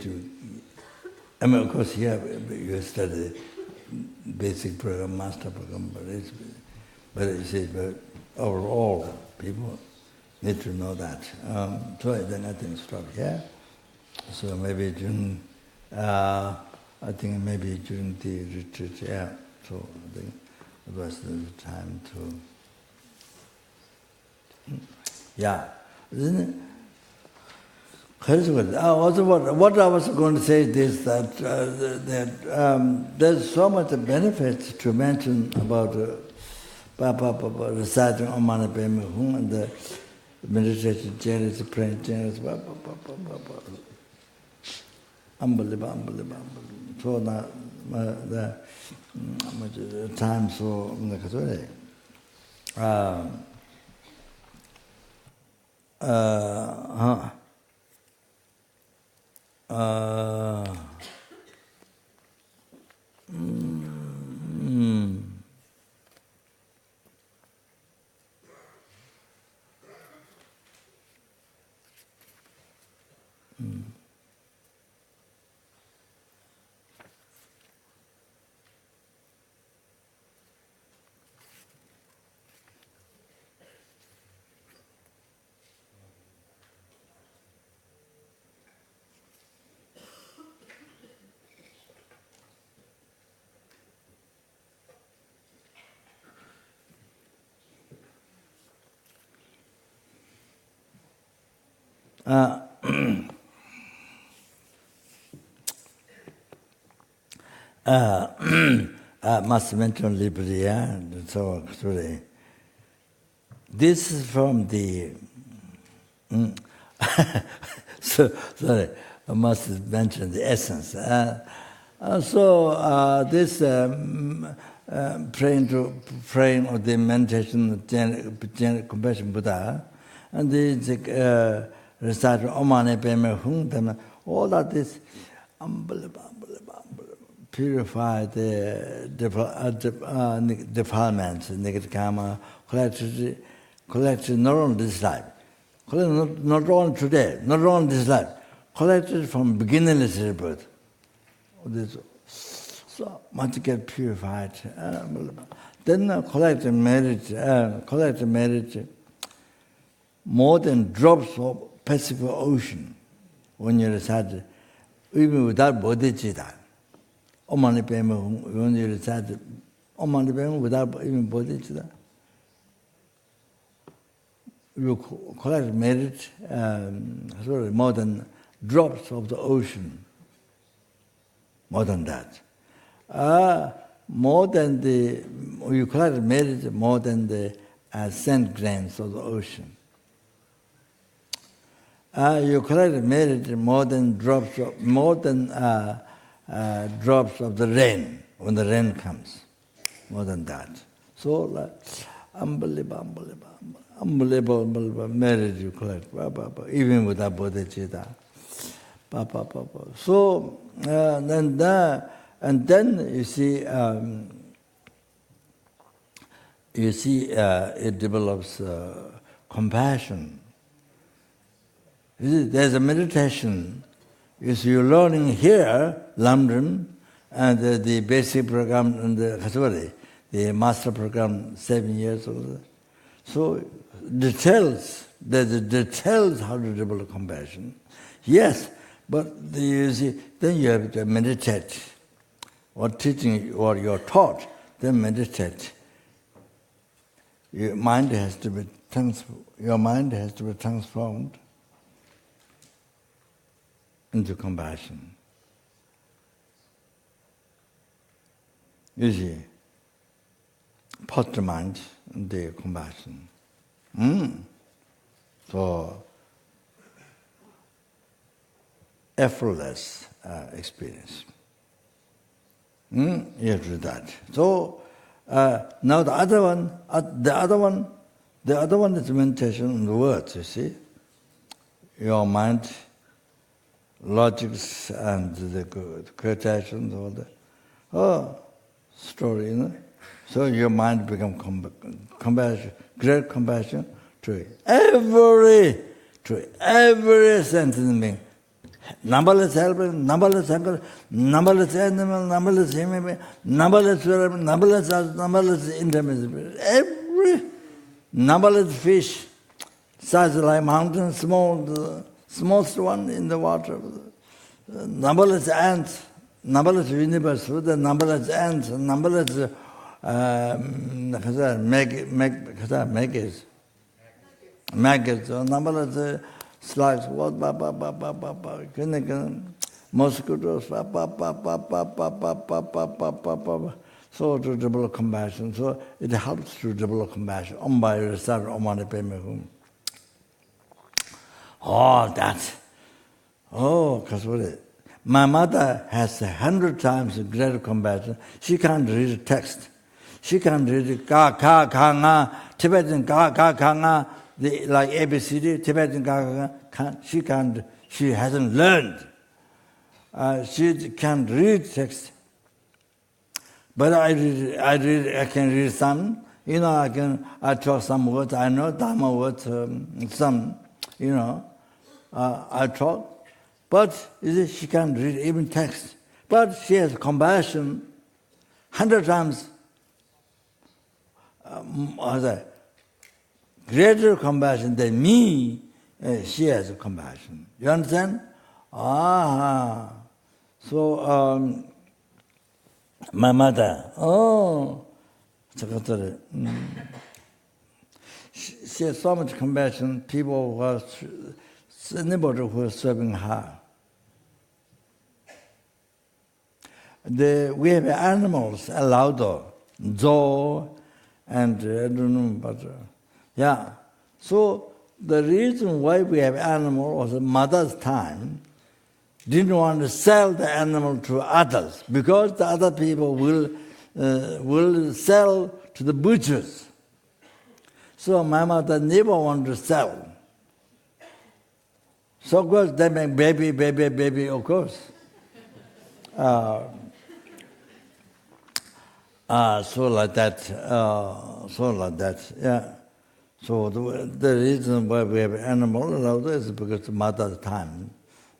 to. I mean, of course, here you study basic program, master program, but overall, people need to know that. So then I think stop here. So maybe during, I think maybe during the retreat, so I think it was the time to, isn't it? Also, what I was going to say is that there's so much benefits to mention about reciting Om Mani Padme Hum and the meditation generous, praying generous, unbelievable. So now the time so Must mention liberty, so sorry. This is from the sorry, I must mention the essence. This praying of the meditation, compassion Buddha, and the reciting Om Mani Padme Hum, all that is unbelievable. Purify the defilements, negative karma, collected not only this life, collected not only today, not only this life, collected from beginningless rebirth. This, so much get purified. Then collect merit more than drops of Pacific Ocean when you recite, even without bodhichitta. Om Mani Padme Hum, when you recite Om Mani Padme Hum without even bodhichitta, you collect merit more than drops of the ocean. More than that. You collect merit more than the sand grains of the ocean. You collect merit more than drops of the rain when the rain comes. More than that. So unbelievable merit you collect. Even without bodhicitta. So then you see it develops compassion. There's a meditation. You're learning here, London, and the basic program and the master program 7 years old. So there's the details how to develop compassion. Yes, but you see, then you have to meditate. What teaching or you're taught, then meditate. Your mind has to be transformed into compassion. You see, put the mind into compassion. So, effortless experience. You have to do that. So, now the other one is meditation on the words, you see. Your mind, logics and the quotations, all that. Story, So your mind becomes compassion, great compassion to every sentient being. Numberless helpers, numberless helpers, numberless animals, numberless human beings, numberless intermediaries. Every numberless fish, size like mountains, smallest one in the water. Numberless ants, numberless universe with the numberless ants, numberless maggots, numberless slugs, mosquitoes, so to develop compassion. So it helps to develop compassion. Om Mani Padme Hum. Because what is it? My mother has 100 times greater compassion. She can't read a text. She can't read ka, ka, ka, nga, Tibetan ka, ka, ka, nga, like ABCD, Tibetan ka, ka, ka. She can't. She hasn't learned. She can't read text. But I can read some. I talk some words. I know Dharma words, some. I talk. But she can't read even text. But she has compassion 100 times greater compassion than me. She has compassion. You understand? So my mother, she has so much compassion. People who are anybody who is serving her. We have animals allowed, zoo, and I don't know, but yeah. So the reason why we have animal was the mother's time didn't want to sell the animal to others because the other people will sell to the butchers. So my mother never wanted to sell. So of course they make baby, of course. So like that, yeah. So the reason why we have animal allowed is because the mother's time.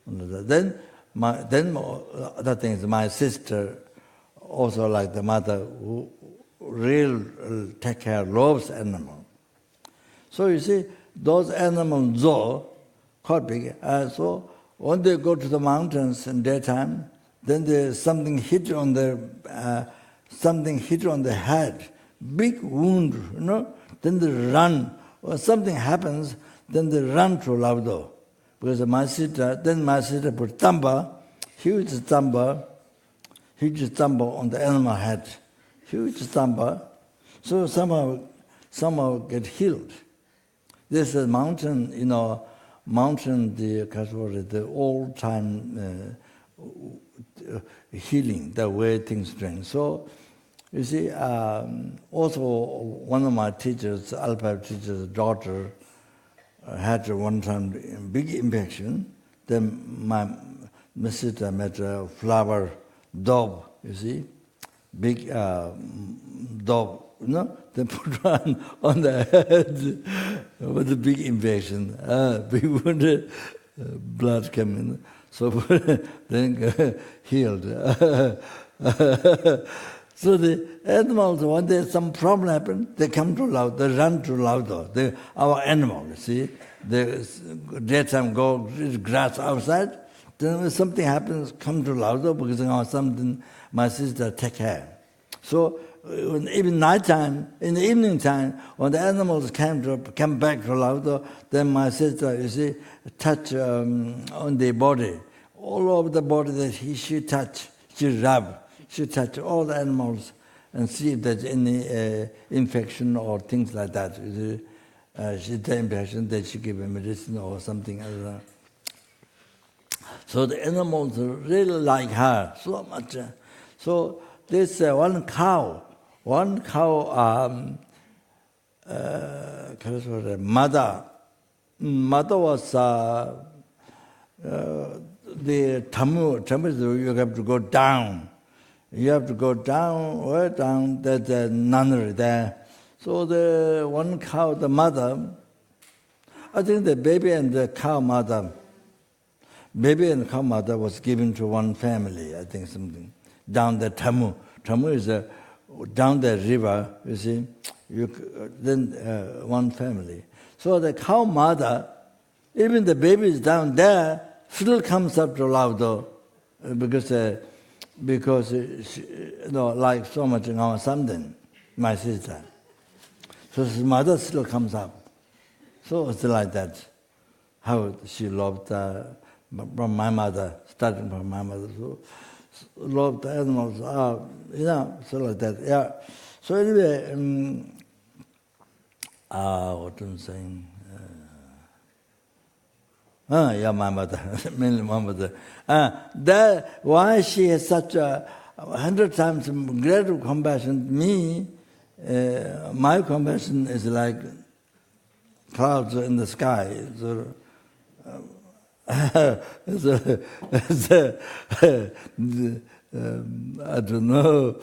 Then other things, my sister also like the mother who really take care, loves animal. So you see, those animals zoo, quite big. So when they go to the mountains in daytime, then there's something hit on the head, big wound, Then they run. Or something happens, then they run to Lavdo. Because my sister put huge tamba on the animal head, huge tamba. So somehow get healed. This is mountain, the old time healing, the way things train. So, you see, also one of my teachers, Alpha teacher's daughter, had one time big infection. Then my sister met a flower dove, you see, big dove, They put on the head with a big infection, big wound, blood came in. So then healed. So the animals, when there's some problem happen, they come to Laudo, they run to Laudo. Our animal, you see, they daytime go eat grass outside. Then when something happens, come to Laudo because something my sister take care. So even nighttime, in the evening time, when the animals come back to Laudo, then my sister, you see, touch on the body, all over the body that she touch, she rub. She touch all the animals and see if there's any infection or things like that. She the impression that she give a medicine or something else. So the animals really like her so much. So this one cow, mother was the tamu, you have to go down. You have to go down, way down, there's a nunnery there. So the one cow, the mother, I think the baby and the cow mother was given to one family, I think something, down the Tamu. Tamu is down the river, you see, then one family. So the cow mother, even the baby is down there, still comes up to Laudo because she, like so much something, my sister. So his mother still comes up. So it's like that, how she loved from my mother, starting from my mother. So loved the animals, so like that, yeah. So anyway, what am I saying? Yeah, my mother, mainly my mother. That why she has such 100 times greater compassion to me. My compassion is like clouds in the sky. I don't know.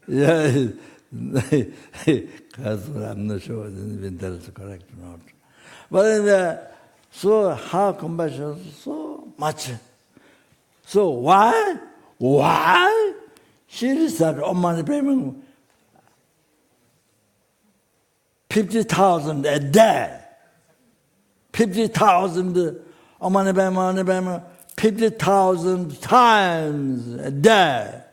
Yeah, I'm not sure whether that is correct or not. But so her compassion is so much. So why? She recited Om Mani Padme Hum 50,000 a day. 50,000 Om Mani Padme Hum 50,000 times a day.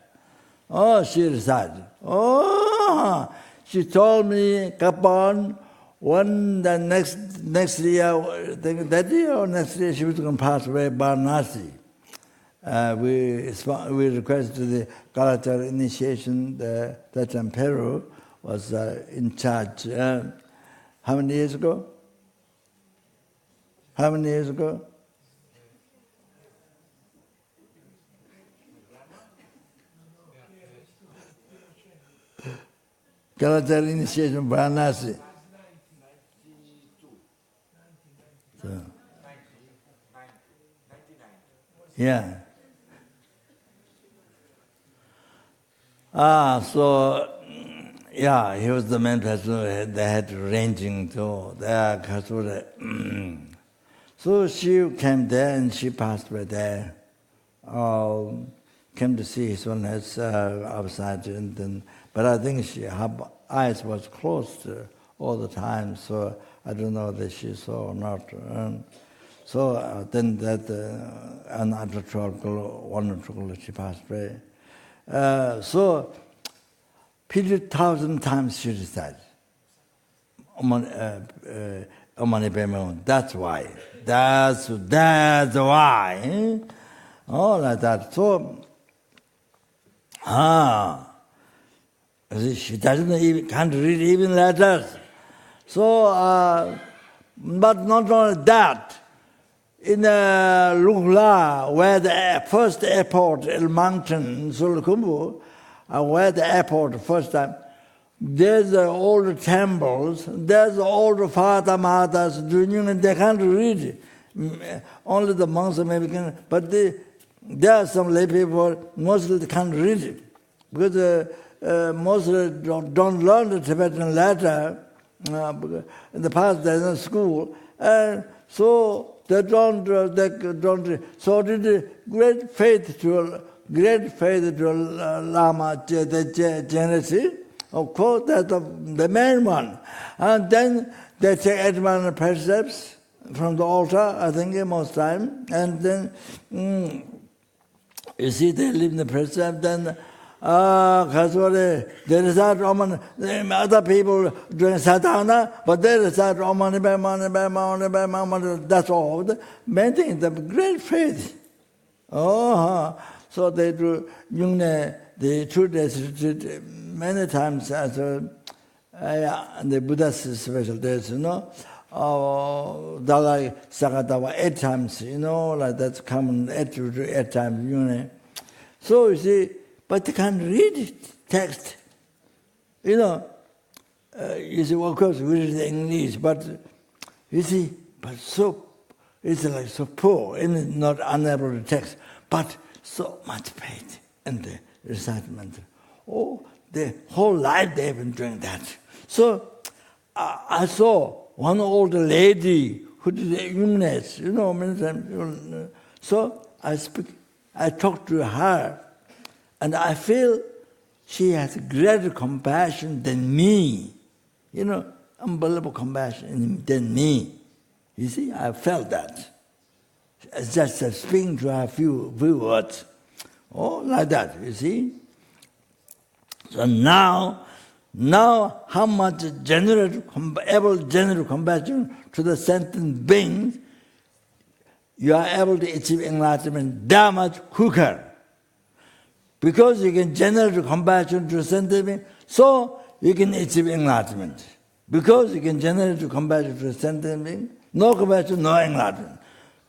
Oh, she recited. Oh, she told me, Kapan, the next year, that year or next year, she was going to pass away, Varanasi. We requested the Galatar initiation, that time Peru was in charge. How many years ago? How many years ago? Galatar initiation, Varanasi. So, yeah. So, yeah, he was the main person. They had ranging to their Kasura. So she came there and she passed away there. Came to see his wellness outside, but I think her eyes was closed all the time, so I don't know that she saw or not. So then that another one she passed away. So 50,000 times she recited. Om Mani Padme Hum. That's why. That's why. Oh, like that. So, she can't read even letters. So, but not only that. In Lugla, where the first airport, El Mountain, Sulukumbu, where the airport first time, there's all the temples, there's all the Father Mothers doing, they can't read. Only the monks maybe can, but there are some lay people, mostly they can't read it. Because mostly don't learn the Tibetan letter. In the past there's no school. And so they don't. So did great faith to Lama Genesis. Of course, that's the main one. And then they take Edmund precepts from the altar, I think, most time. And then, you see, they live in the precept, then, they recite Roman, other people doing sadhana, but they recite Roman, that's all. The main thing is the great faith. So they do, the 2 days retreat many times as the Buddhist special days, Dalai Sakatawa 8 times, like that's common 8 times, So you see, but they can't read text. You see, well, of course, we read the English, but you see, but so, it's like so poor, and not unable to text, but so much faith in the recitement. The whole life they've been doing that. So I saw one old lady who did illness, many times. So I talked to her, and I feel she has greater compassion than me. Unbelievable compassion than me. You see, I felt that. Just speaking to her a few words. Like that, you see. So now how much generous compassion to the sentient beings, you are able to achieve enlightenment that much quicker. Because you can generate compassion to the sentient being, so you can achieve enlightenment. Because you can generate compassion to the sentient being, no compassion, no enlightenment.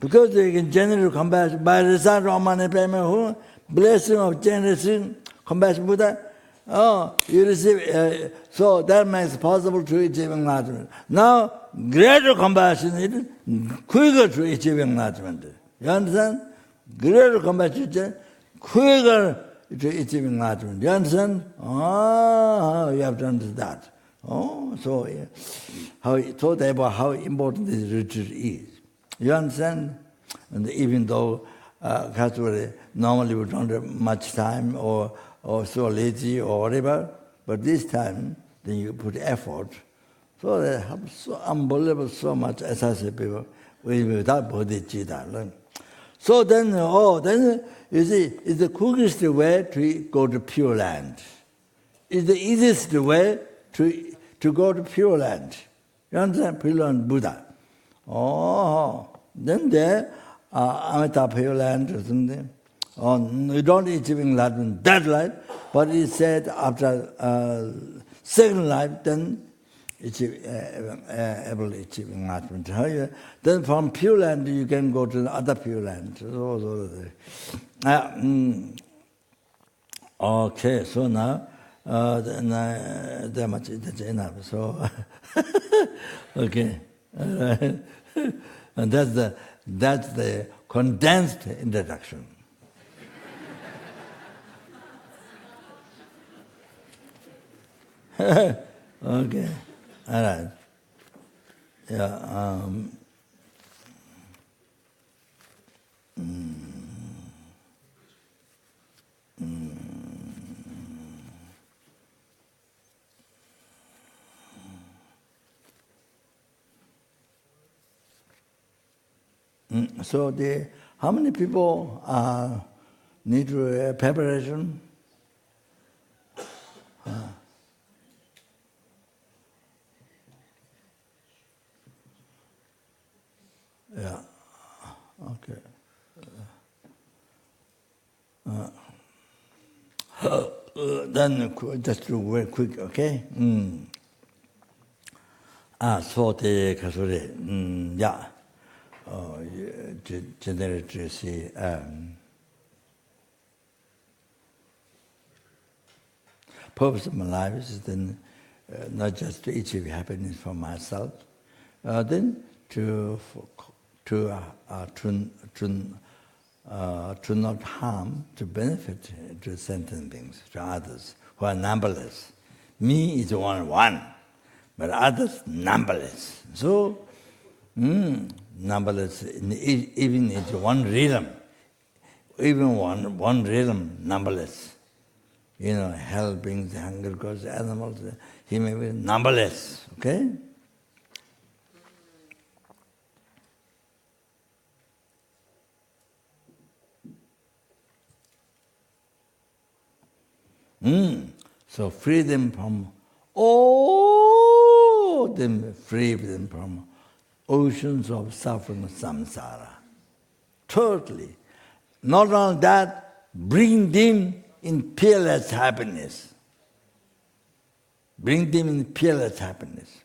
Because you can generate compassion by reciting Om Mani Padme Hum, blessing of generation, compassion Buddha, you receive, so that makes it possible to achieve enlightenment. Now, greater compassion is quicker to achieve enlightenment. You understand? Greater compassion is quicker to achieve enlightenment. You understand? You have to understand that. So therefore, how important this retreat is. You understand? And even though normally we don't have much time or so lazy or whatever, but this time, then you put effort. So they have so unbelievable, so much SSA people without bodhichitta. So then, you see, it's the quickest way to go to Pure Land. It's the easiest way to go to Pure Land. You You understand? Pure Land Buddha. Oh, then there, Amitabha Pure Land or something. Oh, you don't achieve enlightenment that life, but he said after second life, then achieve, able to achieve enlightenment. Then from Pure Land, you can go to the other Pure Land. Okay, so now, that much is enough. So, okay. And that's the condensed introduction. Okay, all right. Yeah. So how many people need preparation? Yeah. Okay. Then just do very quick, okay? So the kasure, yeah. Generally, see, purpose of my life is then not just to achieve happiness for myself, then to not harm, to benefit to sentient beings, to others who are numberless. Me is one, but others numberless. So, numberless, even in one realm, even one realm, numberless. Hell beings, hunger gods, animals, he may be numberless, okay? So free them from free them from oceans of suffering, samsara. Totally. Not only that, bring them in peerless happiness. Bring them in peerless happiness.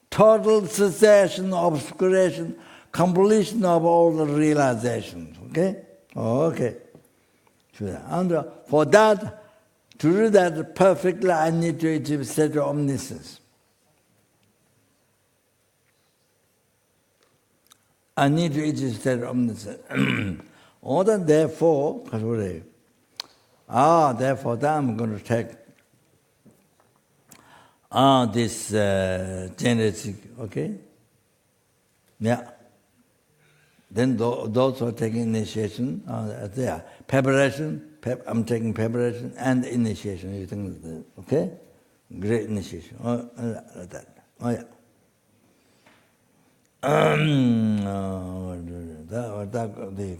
Total cessation, obscuration, completion of all the realizations. Okay? Okay. And for that, to do that perfectly, I need to achieve state of omniscience. I need to achieve state of omniscience. Therefore, then I'm going to take this genetic, okay? Yeah. Then those who are taking initiation, there. Preparation, I'm taking preparation and initiation, you think that, okay? Great initiation, like that. Oh, yeah. The